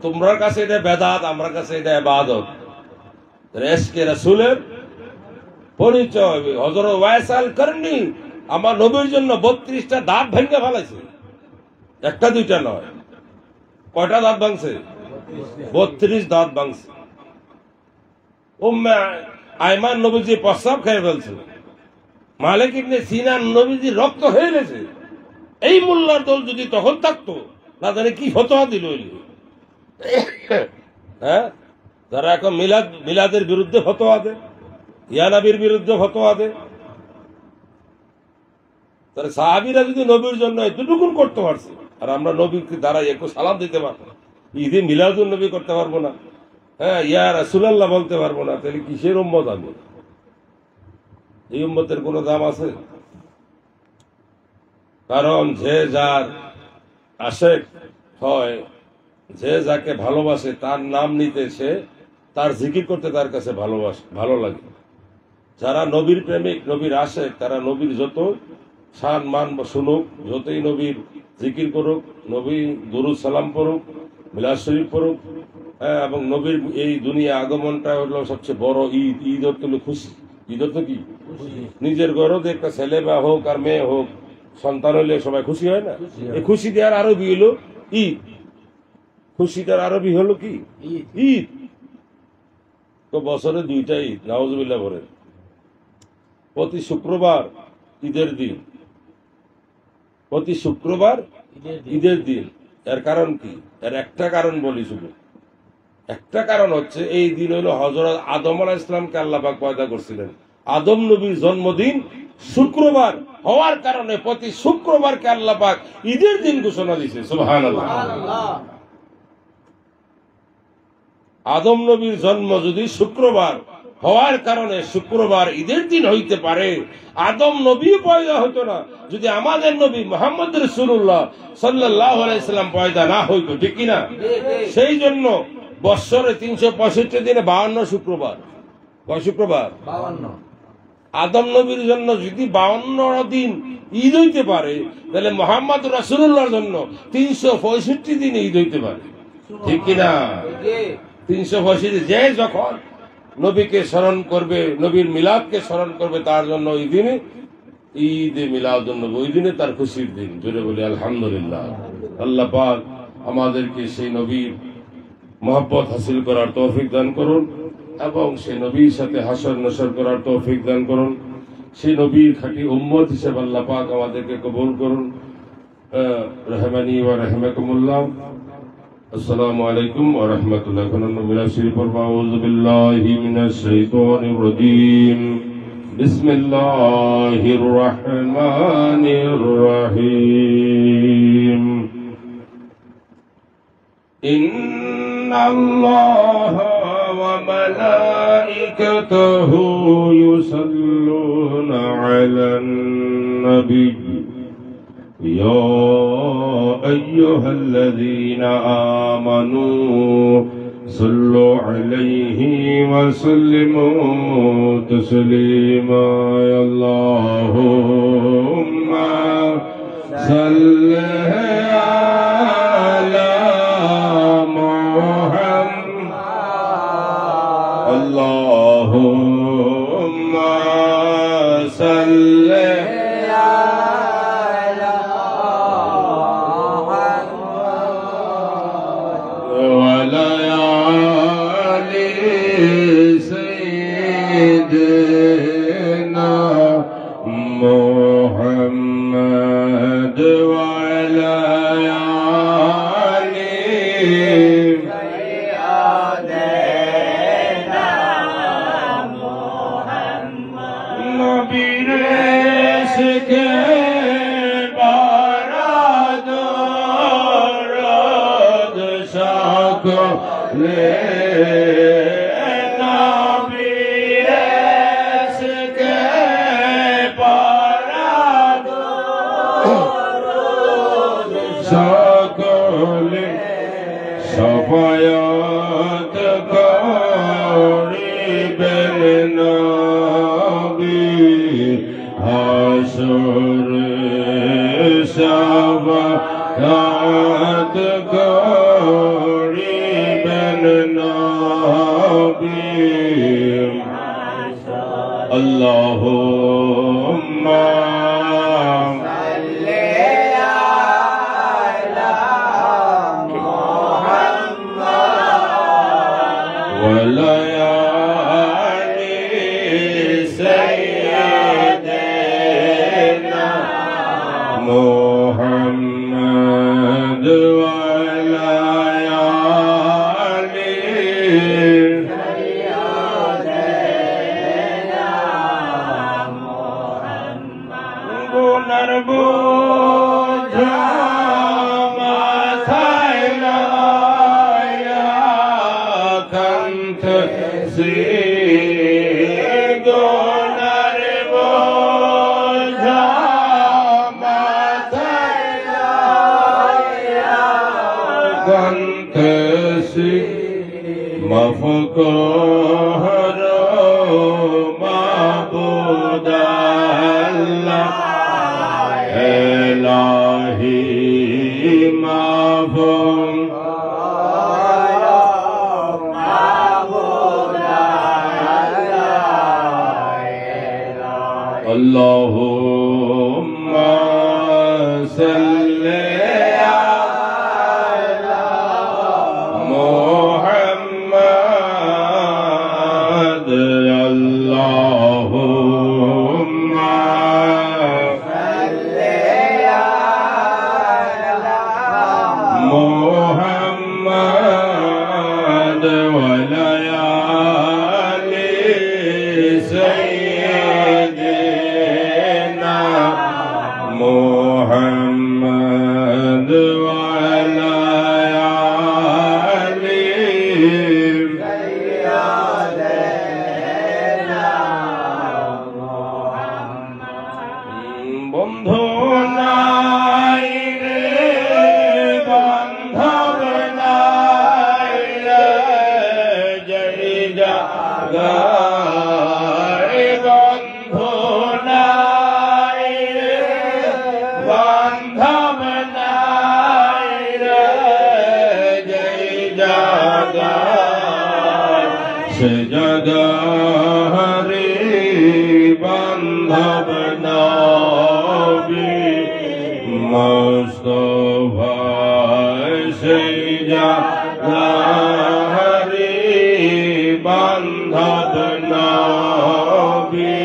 A: তোমার কাছে এটা বেদাত, আমার কাছে এটা ইবাদত। ইশকে রাসূলের পরিচয়। হযরত ওয়াইসাল করনি আমার নবীর জন্য 32টা দাঁত ভেঙে ফেলাইছে, একটা দুইটা নয়। কয়টা দাঁত ভাঙছে? 32 দাঁত ভাঙছে। উম্মে আয়মান নবীজি প্রস্রাব খেয়ে ফেলছে। মালিক ইবনে সিনান নবীজি রক্ত হয়ে গেছে। এই মোল্লার দল যদি তখন থাকতো, না জানে কি ফতোয়া দিল। হ্যাঁ, যারা এখন মিলাদের বিরুদ্ধে ফতোয়া দেয়, ইয়া নবীর বিরুদ্ধে ফতোয়া দেয়, তাহলে সাহাবীরা যদি নবীর জন্য এতটুকুন করতে পারছে, আর আমরা নবীকে দ্বারা একটু সালাম দিতে পারবো, ঈদে মিলাদুন নবী করতে পারবো না, হ্যাঁ, ইয়া রাসূলুল্লাহ বলতে পারবো না, তাহলে কিসের উম্মত আমি? এই উম্মতের কোন দাম আছে? কারণ যে যার আশেক হয়, যে যাকে ভালোবাসে তার নাম নিতে, সে তার জিকির করতে তার কাছে ভালো লাগে। যারা নবীর প্রেমিক, নবীর আশেক, তারা নবীর যত শান মান শুনুক, যতই নবীর জিকির করুক, নবী দুরূদ সালাম পড়ুক, মিলাদ শরীফ পড়ুক, এবং নবীর এই দুনিয়া আগমনটা হলো সবচেয়ে বড় ঈদ। ঈদ অর্থ হলো খুশি। ঈদ অর্থ কি? নিজের ঘরও যে একটা ছেলে বা হোক আর মেয়ে হোক সন্তান হইলে সবাই খুশি হয় না? এই খুশি দেওয়ার আরবি হলো ঈদ। খুশিটার আরবি হলো কি? ঈদ। তো বছরে দুইটা ঈদ, নাউজুবিল্লাহ বলেন। প্রতি শুক্রবার ঈদের দিন, প্রতি শুক্রবার ঈদের দিন। এর কারণ কি? এর একটা কারণ বলি শুধু। একটা কারণ হচ্ছে এই দিন হলো হযরত আদম আলাইহিস সালামকে আল্লাহ পাক পয়দা করছিলেন। আদম নবীর জন্মদিন শুক্রবার হওয়ার কারণে প্রতি শুক্রবারকে আল্লাহ পাক ঈদের দিন ঘোষণা দিয়েছে। সুবহানাল্লাহ। আদম নবীর জন্ম যদি শুক্রবার হওয়ার কারণে শুক্রবার ঈদের দিন হইতে পারে, আদম নবী পয়দা হতো না যদি আমাদের নবী মুহাম্মদ রাসূলুল্লাহ সাল্লাল্লাহু আলাইহি সাল্লাম পয়দা না হইতো, ঠিক কিনা? সেই জন্য বৎসরে 365 দিনে 52 শুক্রবার। কয় শুক্রবার? 52। আদম নবীর জন্য যদি 52 দিন ঈদ হইতে পারে, তাহলে মুহাম্মদ রাসূলুল্লাহর জন্য 365 দিন ঈদ হইতে পারে, ঠিক কিনা? 365 যে যখন নবীকে স্মরণ করবে, নবীর মিলাদকে স্মরণ করবে, তার জন্য ওই দিনে ঈদে মিলাদুন নবী, ওই দিনে তার খুশির দিন। জোরে বলি আলহামদুলিল্লাহ। আল্লাহ পাক আমাদেরকে সেই নবীর মহব্বত হাসিল করার তৌফিক দান করুন এবং সেই নবীর সাথে হাসর নসর করার তৌফিক দান করুন। সেই নবীর খাঁটি উম্মত হিসেবে আল্লাহ পাক আমাদেরকে কবুল করুন। রহমানি ওয়া রাহমাকুমুল্লাহ। আসসালামু আলাইকুম ওয়া রাহমাতুল্লাহি ওয়া বারাকাতুহু। মিনাশ শাইতানির আউযু বিল্লাহি মিনাশ শাইতানির রাজীম। বিসমিল্লাহির রহমানির রহিম। ইন্নাল্লাহা ওয়া মালাইকাতাহু ইউসাল্লুনা আলান নবী يا أيها الذين آمنوا صلوا عليه وسلموا تسليما اللهم صل على محمد اللهم صل شفاعت করিবেন নবী হাসরে شفاعت করিবেন নবী আল্লাহুম্মা अल्लाहुम्मा सल्ले अला मुहम्मद अल्लाहुम्मा सल्ले अला मुहम्मद वलयालि सय्यिदिना मुहम्मद वलयालि सय्यिदिना मुहम्मद बंधु নাই রে বান্ধব নাই রে জয় জগায় বন্ধু নাই রে বান্ধব নাই রে জয় জগায় সে জগারে বান্ধব নবী মুস্তাফা সেই জাগারে বান্ধব নবী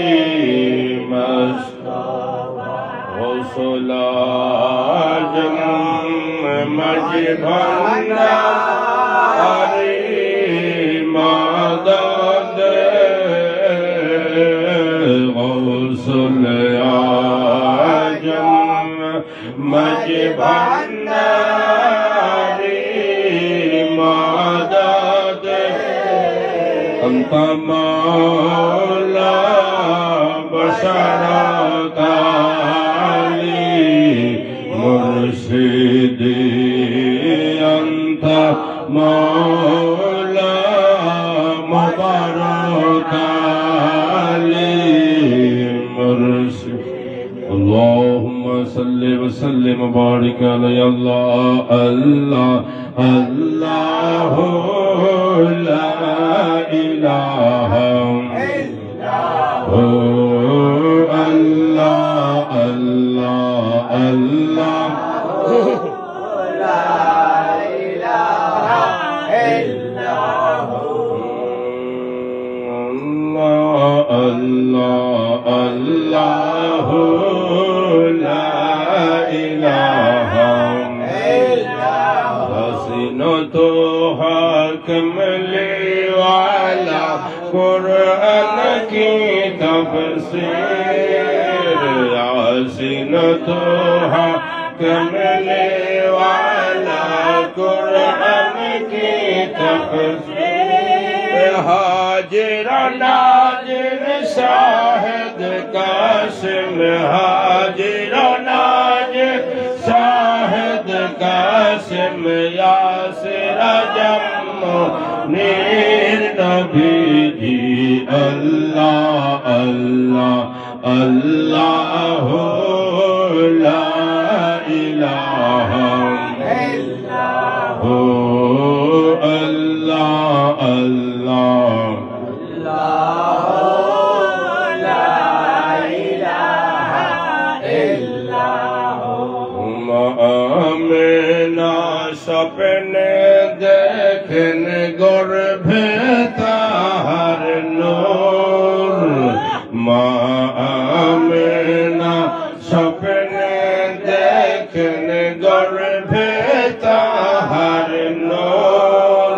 A: মুস্তাফা রসূল আজম মজি ভান্ডারি মদদ রসূল আজম মজি ভান্ডারি মদদ أنت مولا بشرك لي مرشدي أنت مولا مبارك لي مرشدي اللهم صل وسلم وبارك على الله الله الله لا إله إلا هو الله الله الله لا إله إلا هو الله الله لا إله إلا هو حسنة حاكم لي وعلى قرآن की तफसीर حسنة حاكم لي وعلى قرآن की तफसीर हाजिर नाजिर शाहिद कासिम हाजिर नाजिर शाहिद कासिम यासिर जम्मू नीर नबी जी अल्लाह अल्लाह अल्लाह ला इलाहा इल्ला हु अल्लाह अल्लाह सपने देखने गर्भे ताहार नूर माँ आमिना सपने देखने गर्भे ताहार नूर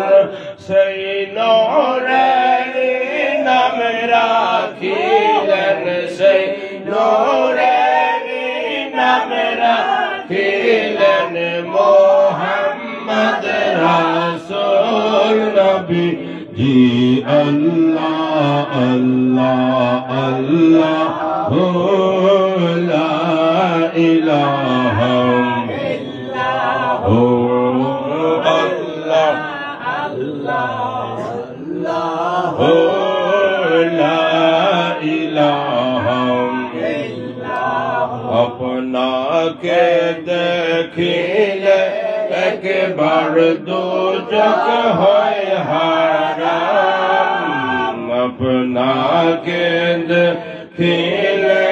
A: सही नूरेरी नाम राखिलेन सही नूरेरी नाम राखिलेन मोहम्मद रसूल नबी जी अल्लाह अल्लाह अल्लाह हो ला इलाहा इल्लल्लाह हो अल्लाह अल्लाह अल्लाह हो ला इलाहा इल्लल्लाह अपना के देखिले एक बार दो जग होय हराम अपना के देखिले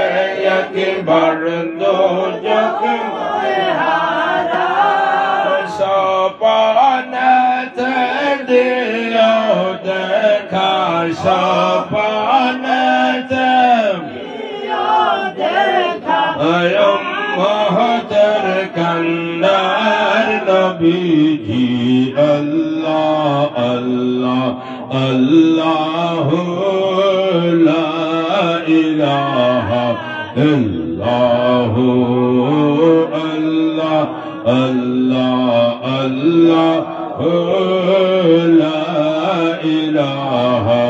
A: একবার দোজখ সপনেতে দিও দেখা সপনেতে উম্মতের কান্নার নবীজি আল্লাহ আল্লাহ আল্লাহ লা ইলাহা ইল্লাল্লাহ আল্লাহ আল্লাহ আল্লাহ লা ইলাহা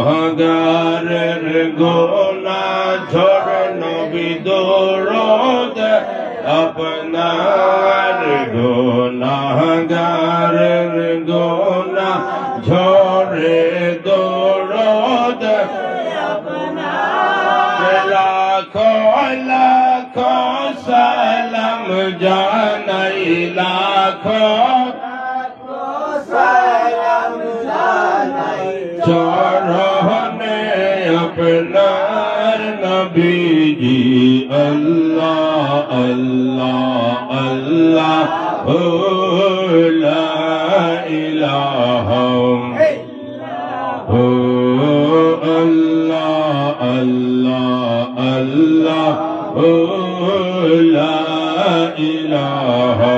A: গুনাহগারের গুনাহ ঝরে নবী দরদ আপনার গুনাহগারের গুনাহ ঝরে দরদ আপনার লাখো লাখো সালাম জানাই লাখো চরণে আপনার নবীজি আল্লাহ আল্লাহ আল্লাহ লা ইলাহা আল্লাহ আল্লাহ আল্লাহ লা ইলাহা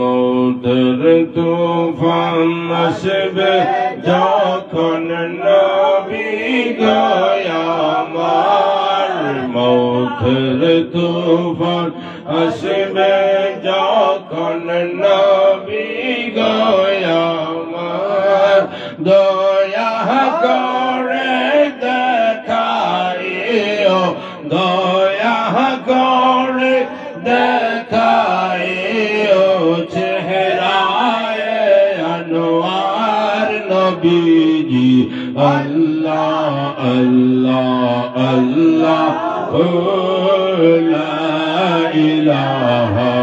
A: মৌতের তুফান আসবে যখন নবী আমার মৌতের তুফান আসবে যখন নবী আমার দয়া করে দেখাইও দয়া করে দেখাইও চেহারায় আনোয়ার নবীজি আল্লাহ আল্লাহ আল্লাহ লা ইলাহা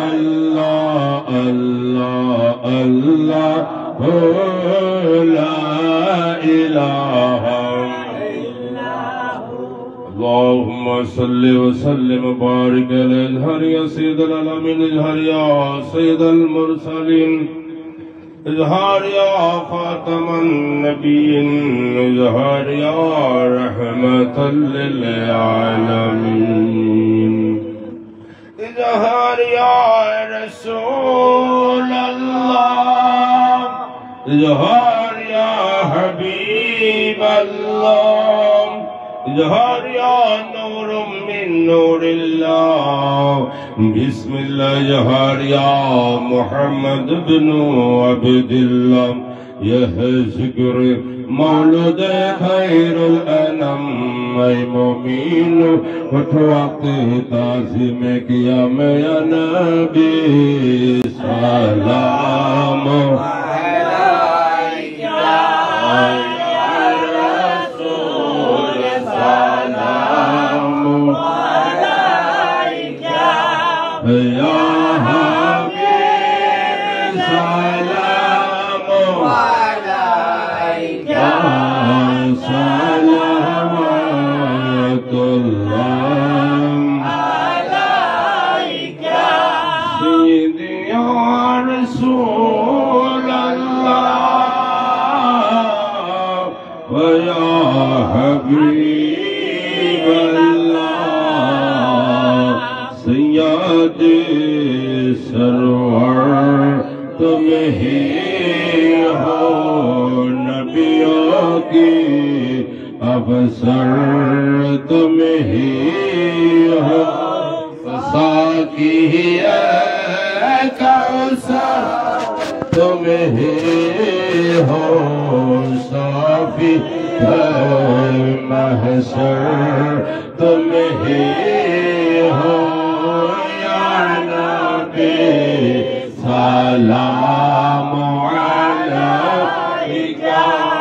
A: আল্লাহ আল্লাহ আল্লাহ লা ইলাহা اللهم صل وسلم وبارك على اظهر يا سيد العالمين اظهر يا سيد المرسلين اظهر يا خاتم النبيين اظهر يا رحمة للعالمين اظهر يا رسول الله اظهر يا حبيب الله اظهر يا نور من نور الله بسم الله اظهر يا محمد بن عبد الله يا ذكر مولد خير الانام اے مومین اٹھو وقت تعظیم قیام یا نبی سلام अवसर तुम ही हो साकी कौसर तुम ही हो साफी महशर तुम ही हो या नबी सलाम अलैका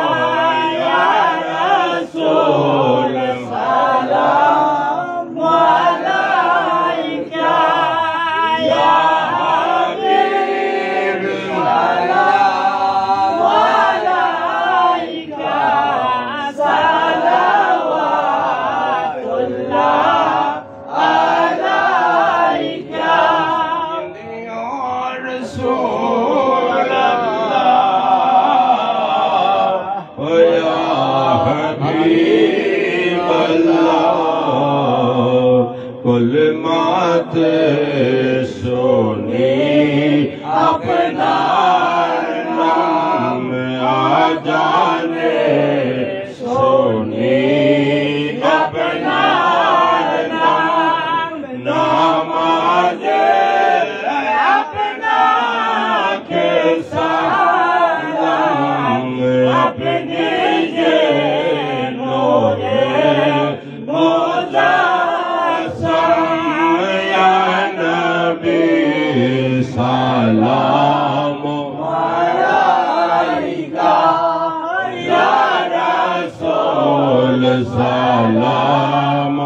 A: रसूल सलाम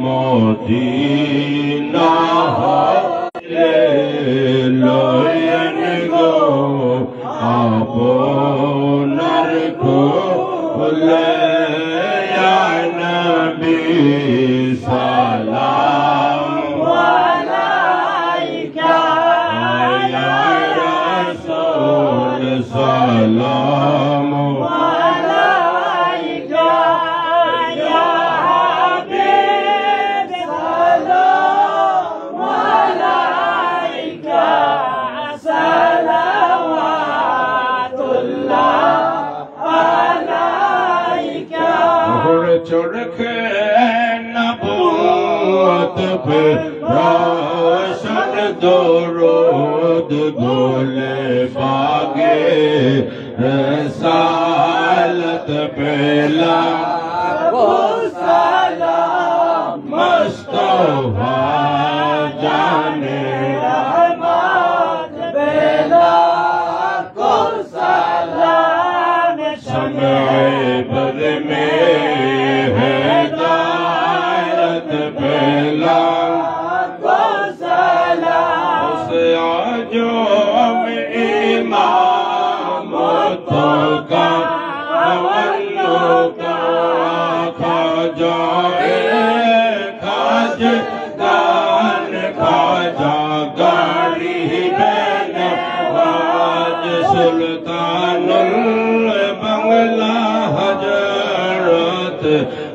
A: Modina loyen go abonar ko le ya nabi salam alaika ya rasul salam चुरखे नबूवत पे रोशन दरूद बोले बागे रसालत पे लाखो सलाम मुस्तफा जाने रहमत पे लाखो सलाम समय बद में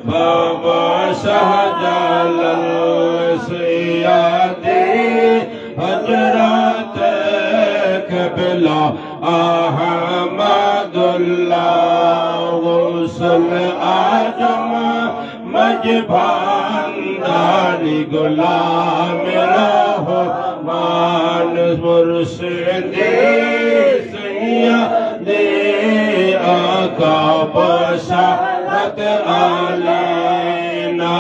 A: बाबा शाहजालाल सैयदी हजरत क़िबला अहमदुल्लाह गौसुल आजम मजभांडारी गुलाम रहमान मुर्शिदी सैयदी आका बशारत आलैना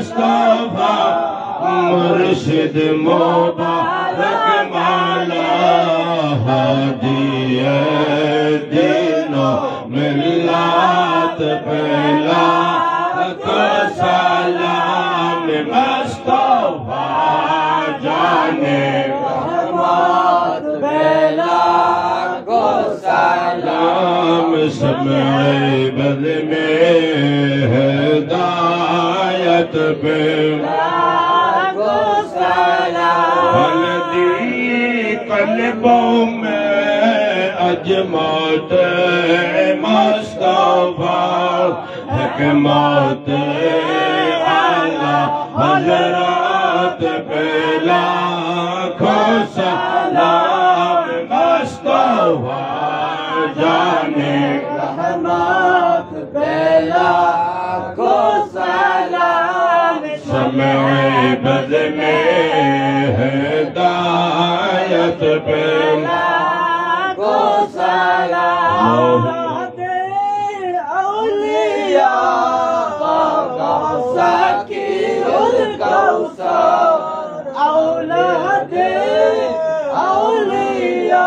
A: मुस्तफा मुर्शिद मुबारक माला हादी दीनो मिल्लत पहला को सलाम मुस्तफा जाने रहमत पहला को सलाम समय बद में हिदायत पे कल्बों में अजमत मुस्तफा हिकमत आला हजरत पे लाखों सलाम मुस्तफा जाने रहमत पे लाखों सलाम समय बद में हिदायत पे लाखो सलाम औलिया साकिरुल कौसर औलादे औलिया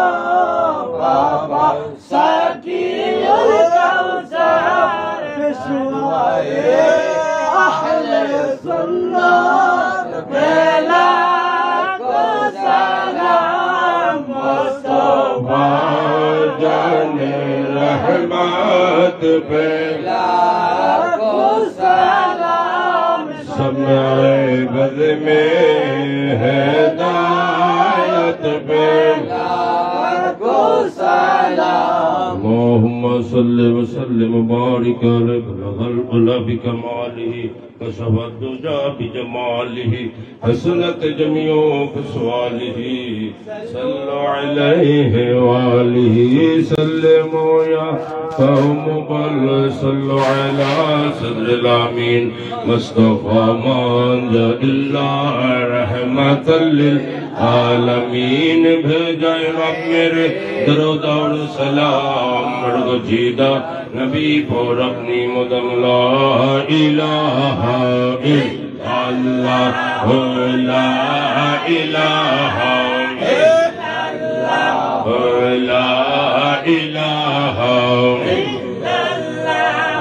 A: बाबा साकिरुल कौसर पेशवाए अहले सुन्नत बेला जाने रहमत पे लाखों सलाम समय बद में हिदायत पे लाखों सलाम अल्लाहुम्मा सल्लि व सल्लिम बारिक अलैहि बिकमालिही कसवत दुजा बिजमालिही हसनत जमीओ बिसवालिही सल्लल्लाहु अलैहि व आलिहि सल्लम या कौम बल सल्लु अला सद्रिल आमीन मुस्तफा मांझा इल्ला रहमतल लिल आलमीन भेजा रब मेरे दरूद और सलाम मर्गजीदा नबी पर अपनी मुदम ला इलाहा इल्लल्लाह ला इलाहा इल्लल्लाह ला इलाहा इल्लल्लाह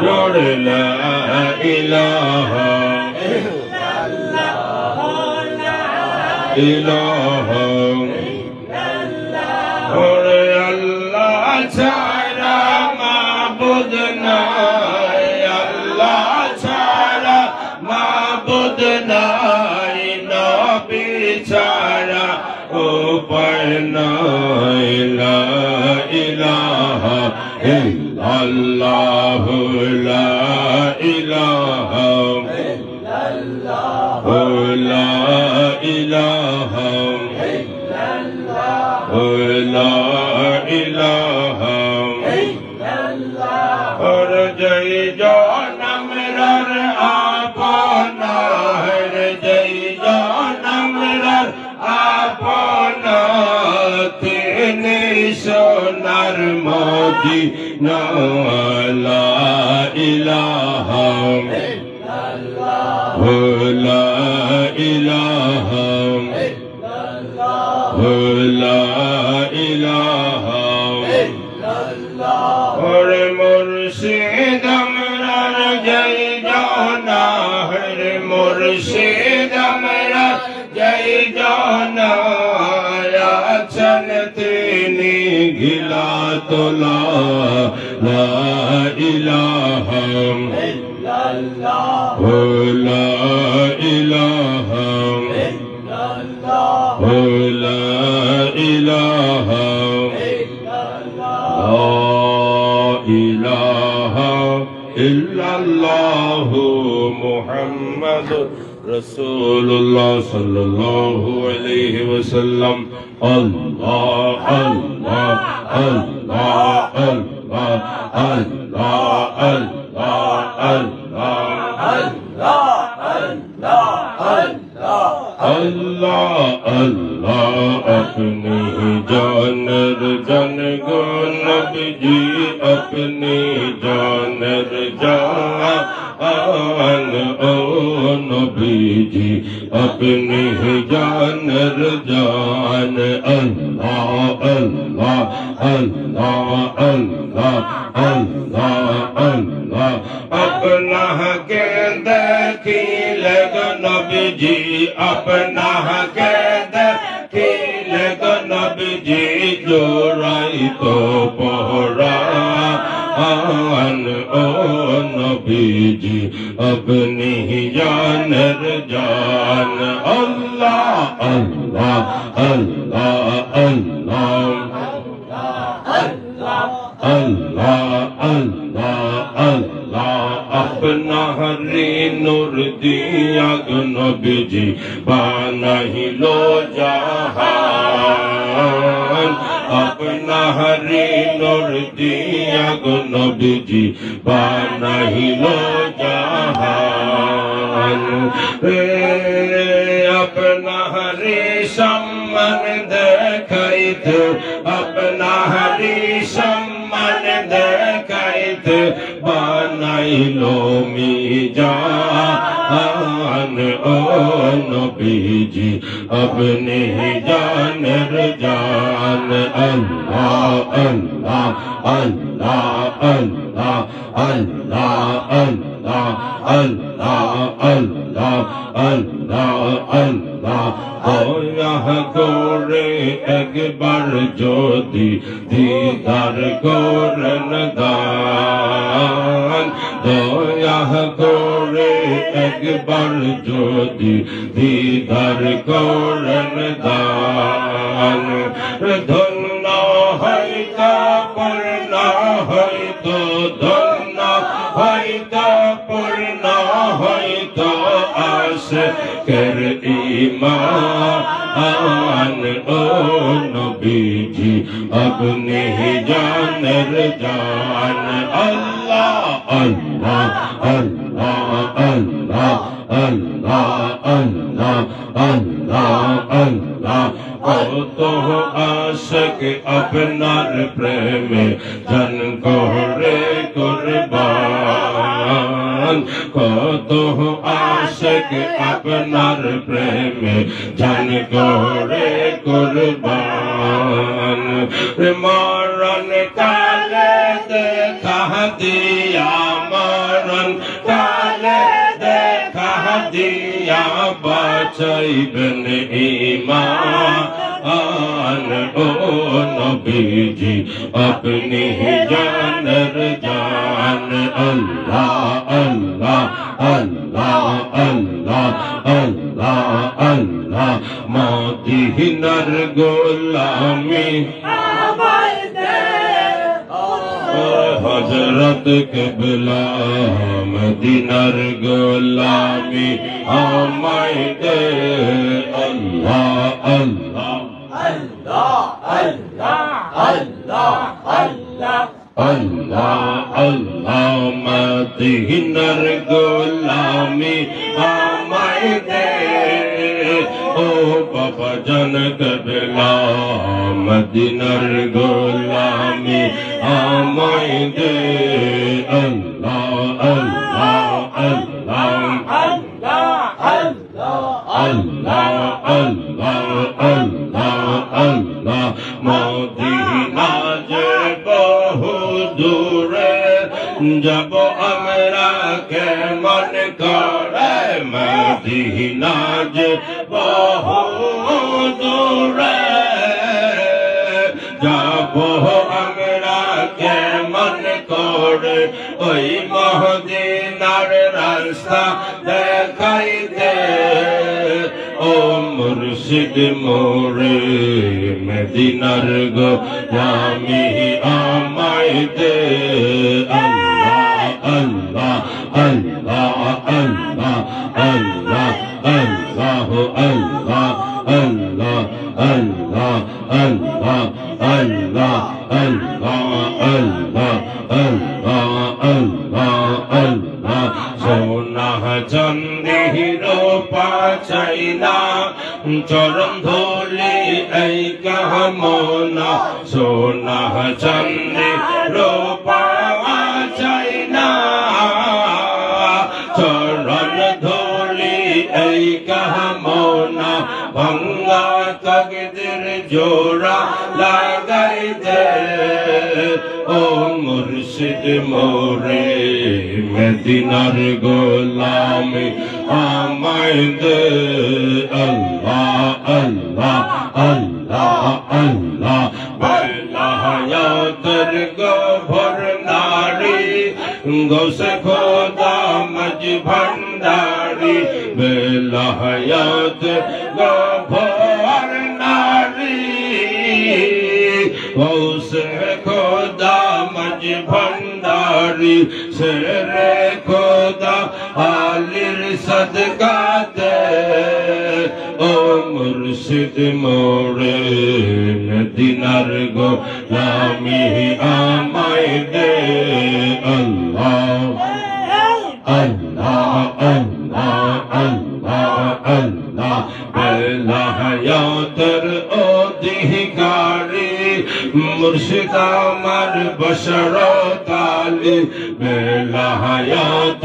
A: ला इलाहा इलाहा और अल्लाह छाड़ा माबूद नहीं अल्लाह छाड़ा माबूद नहीं नबी छाड़ा उपाय नहीं ला इलाहा इल्लल्लाह ला इलाहा इल्लल्लाह ला इलाहा इल्लल्लाह ला इलाहा इल्लल्लाह और जय जानमरर आपना हर जय जानमरर आपना तेने सोनार मोदी ना ला इलाहा इल्लल्लाह ला इलाहा ला इलाहा इल्लल्लाह और मुर्शिद अमरर जय जाना हर मुर्शिद अमरर जय जाना याचन तेनी गिला तोला ला इलाहा इल्लल्लाह ला इलाहा इल्लल्लाह ला इलाहा इल्लल्लाह ला इलाहा इल्लल्लाह मुहम्मद रसूलुल्लाह सल्लल्लाहु अलैहि वसल्लम अल्लाह अल्लाह अल्लाह अल्लाह अल्लाह अल्लाह अल्लाह अल्लाह अल्लाह अपनी जानर जन गो नबी जी अपनी जानर जान ओ नबी जी अपनी जानर जान अल्लाह अल्लाह अल्लाह अल्लाह अल्लाह अल्लाह अपना के देखी लगा नबी जी अपना के देखी लगा नबी जी जोराई तो पहरा आन ओ नबी जी अपनी जानर जान अल्लाह अल्लाह अल्लाह अल्लाह अल्लाह अल्लाह अल्लाह अपना हरी नूर दिया नबी जी बानही लो जहान अपना हरी नूर दिया नबी जी बानही लो जहान अपना हरी सम्मान देखाइत अपना हरी सम्मान देखाइत बनाइलो मीजान ओ नबी जी अपने जानर जान अल्लाह अल्लाह अल्लाह अल्लाह अल्लाह अल्लाह अल्लाह अल्लाह अल्लाह अल्लाह यहाँ गोरे एक बार ज्योति दीदार गोरन दान यहाँ गोरे एक बार ज्योति दीदार गोरन दान धন্য হইতা পূর্ণ হইত ধন্য হইতা পূর্ণ হইত আশকের ঈমান ও नबीजी अपने ही जानेर जान अल्लाह अल्लाह अल्लाह अल्लाह अल्लाह अल्लाह अल्लाह अल्लाह কত আশিক আপনার প্রেমে জান করে কুরবান কত আশিক আপনার প্রেমে জান করে কুরবান মরণ কালে দেখা দিয়া মরণ কালে দেখা দিয়া বাঁচাইবেন ঈমান ओ नबीजी अपनी जानेर जान अल्लाह अल्लाह अल्लाह अल्लाह अल्लाह अल्लाह मदीनार गोलामी हजरत किबला मदीनार गोलामी हमाय दे अल्लाह अल्लाह अल्लाह अल्लाह अल्लाह अल्लाह अल्लाह अल्लाह मदीनार गोलामी हमाय दे ओ बाबा जान किबला मदीनार गोलामी हमाय दे अल्लाह अल्लाह अल्लाह अल्लाह अल्लाह अल्लाह अल्लाह अल्लाह मदीना जे बहु दूरे जब हमरा के मन करे मदीना जे बहु दूरे जब हमरा के मन करे ओई मदीनार रास्ता देखाई दे ओ मुर्शिद मोरे मदीनार गोलामी আমায় दे अल्लाह अल्लाह अल्लाह अल्लाह अल्लाह अल्लाह अल्लाह अल्लाह अल्लाह अल्लाह अल्लाह अल्लाह अल्लाह अल्लाह अल्लाह अल्लाह सोना चांदी रूपा चाइना चरण धूलि ऐ कहमोना सोना चांदी रूपा चाइना चरण धूलि ऐ कहमोना भंगा तकदीर जोड़ा लगाई दे ओ मुर्शिद मोरे मदीनार गोलामी আমায় दे अल्लाह अल्लाह अल्लाह अल्लाह बेलायतर गभर नारी गौसे खोदा मज भंडारी बेलायत गभर नारी गौसे खोदा मज भंडारी शेरे खोदा आलिर सदका दे ओ मुर्शिद मोरे मदीनार गोलामी আমায় दे अल्लाह अल्लाह अल्लाह अल्लाह अल्लाह बेलायतर अधिकारी मुर्शिद আমার बशरताली बेलायत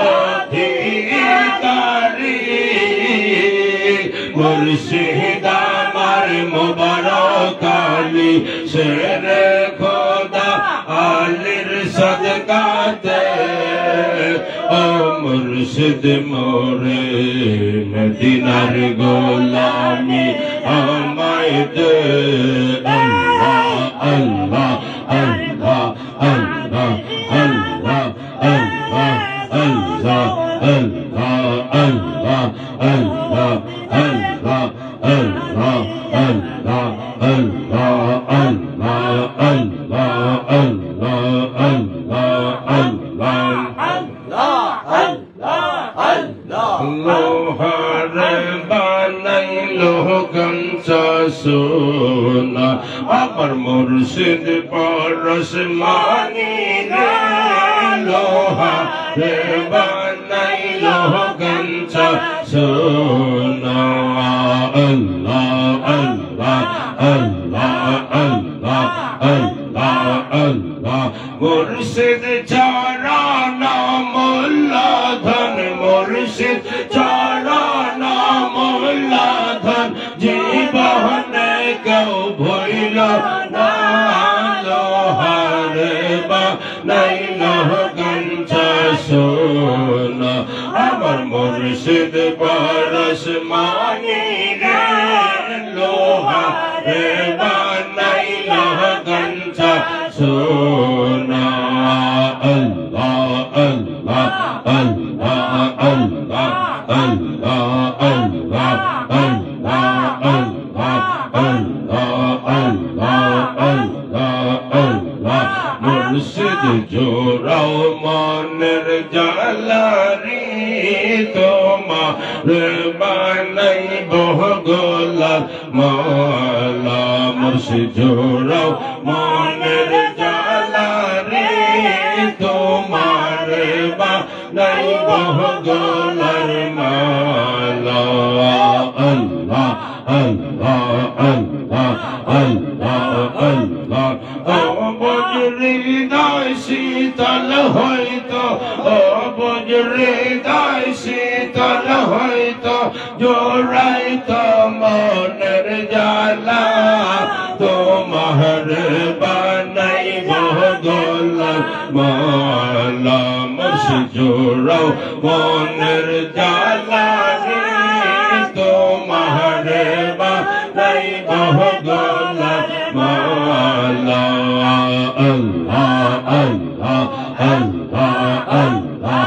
A: अधिकारी मुर्शिद আমার मुबारकाली शेरे खुदा आलिर सदका दे ओ मुर्शिद मोरे मदीनार गोलामी আমায় दे अल्लाह अल्लाह अल्लाह अल्लाह अल्लाह अल्लाह अल्लाह अल्लाह अल्लाह अल्लाह अल्लाह अल्लाह अल्लाह अल्लाह अल्लाह अल्लाह अल्लाह अल्लाह अल्लाह लोहार बानाइलो कंचा আমার মুর্শিদ পরশ মানি রে লোহা রে বানাইলো গঞ্জা সোনা আল্লাহ আল্লাহ আল্লাহ আল্লাহ আল্লাহ আল্লাহ মুর্শিদ ছাড়া না মোল্লা ধন মুর্শিদ ছাড়া না মোল্লা ধন জীবনে কেউ ভইল না লোহারে বানাইলো গঞ্জা সোনা আমার মুর্শিদ পরশ মানি রে লোহা রে বানাইলো গঞ্জা সোনা আল্লাহ আল্লাহ আল্লাহ আল্লাহ আল্লাহ আল্লাহ আল্লাহ আল্লাহ আল্লাহ আল্লাহ আল্লাহ মুর্শিদ জোরাও মনের জালারি তোমার বানাইব গোলাপ মালা মুর্শিদ জোরাও মনের জালারি তোমার বানাইব গোলাপ মালা আল্লাহ আল্লাহ আল্লাহ আল্লাহ আল্লাহ বজ্রহৃদয় শীতল হইতো বজ্রহৃদয় শীতল হইতো জোড়াইতো মনের জালা তোমার বানাইব গোলাপ মালা মুর্শিদ জোড়াও মনের জালা তোমার বানাইব গোলাপ মালা আল্লাহ আল্লাহ আল্লাহ আল্লাহ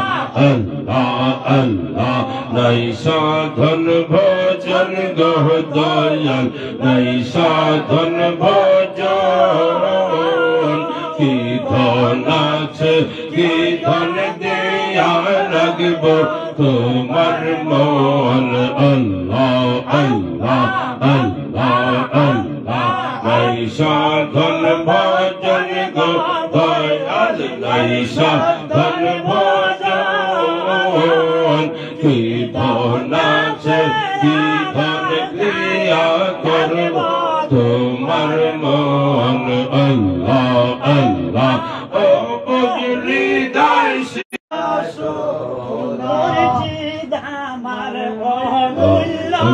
A: আল্লাহ আল্লাহ নাই সাধন ভজন গহ দয়াল নাই সাধন ভজন কি ধন আছে কি ধন দিয়া রাখব তোমার মন আল্লাহ আল্লাহ আল্লাহ আল্লাহ নাই সাধন ভজন গো দয়াল নাই সাধন ভজন কি ধন আছে কি ধন দিয়া করব তোমার মন আল্লাহ আল্লাহ ও বজ্রহৃদয় মুর্শিদ আমার আল্লাহ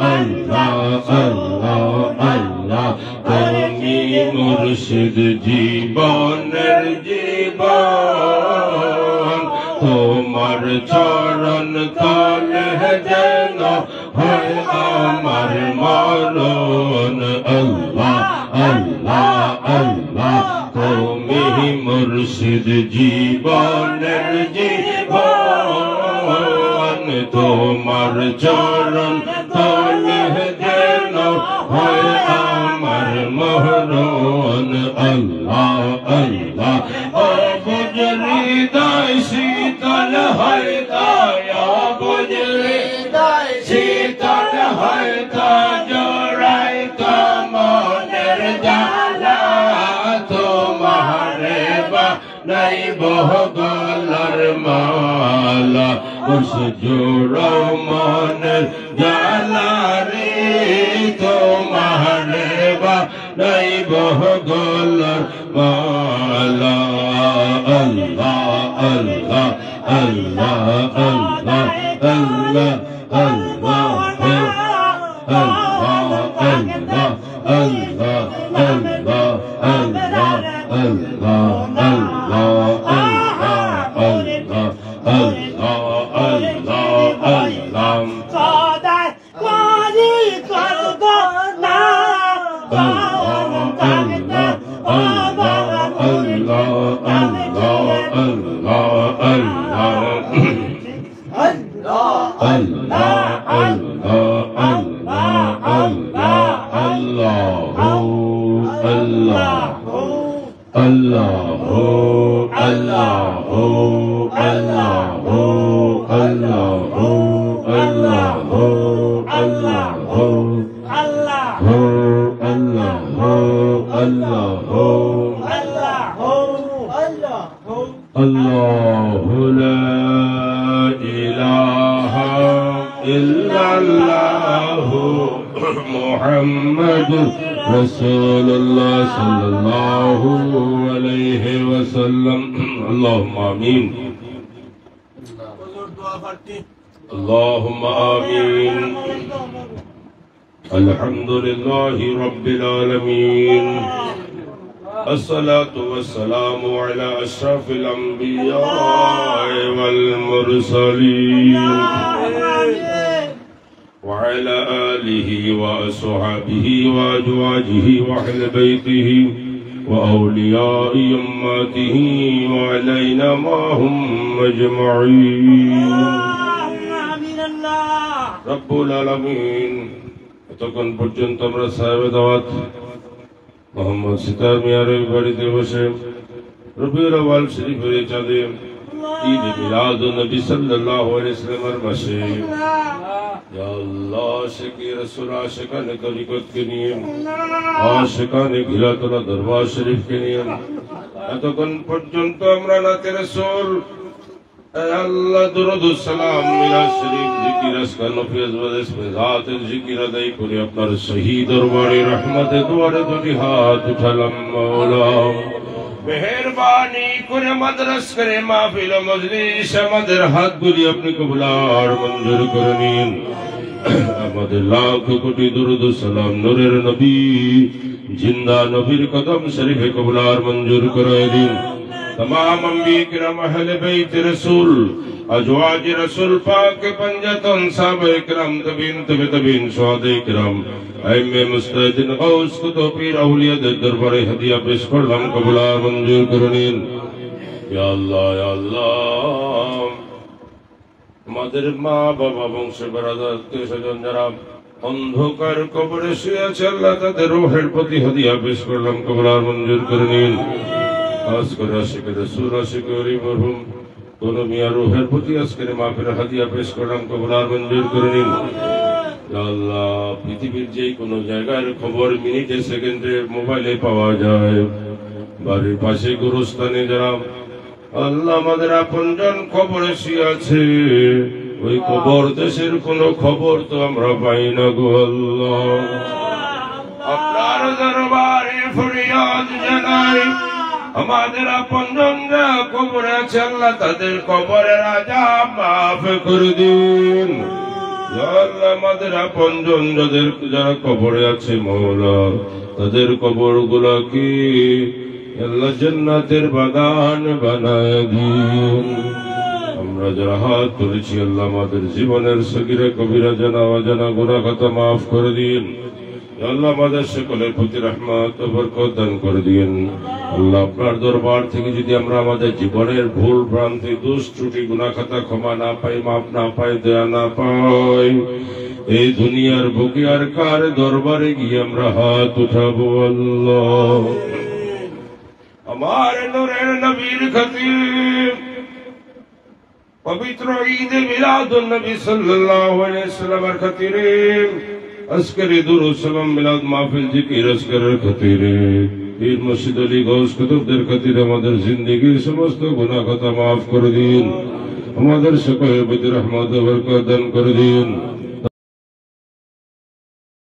A: আল্লাহ আল্লাহ আল্লাহ মুর্শিদ জীবনের জীবন তোমার চরণ তলে যেন হয় আমার মরণ আল্লাহ আল্লাহ আল্লাহ তুমি মুর্শিদ জীবনের জীবন তোমার চরণ তলে যেন হয় আমার মরণ আল্লাহ আল্লাহ ও বজ্রহৃদয় শীতল হয় দয়া বজ্রহৃদয় শীতল হয় জোড়াই তো মনের জালা তোমার নাই বহ গলার মালা জোড়াও মনের জালা রে তোমার নাই বহ গলার মালা আল্লাহ আল্লাহ আল্লাহ আল্লাহ আল্লাহ আল্লাহ আল্লাহ আল্লাহ আল্লাহ আল্লাহ اللهم آمين. الحمد لله رب العالمين. الصلاة والسلام على أشرف الأنبياء والمرسلين وعلى آله وأصحابه وأزواجه وأهل بيته وأولياء أمته وعلينا معهم أجمعين. রব্বুল আলামিন, এতক্ষণ পর্যন্ত আমরা সাহেব দাওয়াত মোহাম্মদ সিতার মিয়ার বাড়িতে বসে রবিউল আউয়াল শরীফের চাঁদে ঈদ মিলাদুন নবী সাল্লাল্লাহু আলাইহি ওয়াসাল্লামের মাসে ইয়া আল্লাহ আশিকি রাসূল আশিকানে তরিকতকে নিয়ে আশিকানে গিলাতলা দরবার শরীফকে নিয়ে এতক্ষণ পর্যন্ত আমরা নাতে রাসূল আল্লাহ দুরুদ সালাম মিলাদ শরীফ জিকির আসকার নফিয়াজ ওয়াজিস মেজাতের জিকির আদায় করে আপনার শহীদ দরবারে রহমতে দুয়ারে দুটি হাত উঠালাম। মাওলা মেহেরবানি করে মাদ্রাস করে মাহফিল ও মজলিস আমাদের হাতগুলি আপনি কবুল আর মঞ্জুর করে নিন। আমাদের লাখ কোটি দুরুদ সালাম নূরের নবী জিন্দা নবীর কদম শরীফে কবুল আর মঞ্জুর করে দিন। तमाम अंबिया किराम अहले बैत रसूल अजवाज रसूल पाक के पंजतन साहबे किराम तबीन शुहदाए किराम अइम्मे मुस्तहिदीन गौस कुतुब पीर औलिया दे दरबारे हदिया पेश करलाम कबूल और मंजूर करुन। या अल्लाह আমাদের মা বাবা বংশ বেরাদার আত্মীয় স্বজন যারা অন্ধকার কবরে শুয়ে আছে আল্লাহ তাদের রূহের প্রতি হাদিয়া পেশ করলাম কবুল আর মঞ্জুর করে নিন। খাস করে আশিকে রাসূল আশিকে ওলি মরহুম কোন মিয়া রূহের প্রতি আজকের মাহফিলে হাদিয়া পেশ করলাম কবুল আর মঞ্জুর করে নিন। ইয়া আল্লাহ পৃথিবীর যে কোনো জায়গার খবর মিনিটে সেকেন্ডে মোবাইলে পাওয়া যায়, বাড়ির পাশে গোরস্থানে যারা আল্লাহ আমাদের আপনজন কবরে শুয়ে আছে ওই কবর দেশের কোনো খবর তো আমরা পাই না গো আল্লাহ। আপনার দরবারে ফরিয়াদ জানাই আমাদের আপনজনরা কবরে আছে আল্লাহ তাদের কবরের আযাব মাফ করে দিন। ইয়া আল্লাহ আমাদের আপনজন যারা কবরে আছে মাওলা তাদের কবরগুলোকে আল্লাহ জান্নাতের বাগান বানায় দিন। আমরা যারা হাত তুলেছি আল্লাহ আমাদের জীবনের সগীরা কবিরা জানা অজানা গুনাহ খাতা মাফ করে দিন। আল্লাহ আমাদের সকলের প্রতি রহমত ও বরকত দান করে দিন। আল্লাহ আপনার দরবার থেকে যদি আমরা আমাদের জীবনের ভুল ভ্রান্তি দোষ ত্রুটি গুনাহ খাতা ক্ষমা না পাই, মাফ না পাই, দয়া না পাই, এই দুনিয়ার বুকে আর কার দরবারে গিয়ে আমরা হাত উঠাবো আল্লাহ। हमारे नूरे नबीर खतीब पवित्र ईद मिलादुन नबी सल्लल्लाहु अलैहि वसल्लम खतीरे अस्करी दुरूद सलाम मिलाद महफिल जिकिर अस्करेर खतीरे ईद मस्जिद अली गौस कुतुबদের खतीरे আমাদের জিন্দেগীর সমস্ত গুনাহ খাতা maaf করে দিন। আমাদের সকলের প্রতি রহমত ও বরকত দান করে দিন।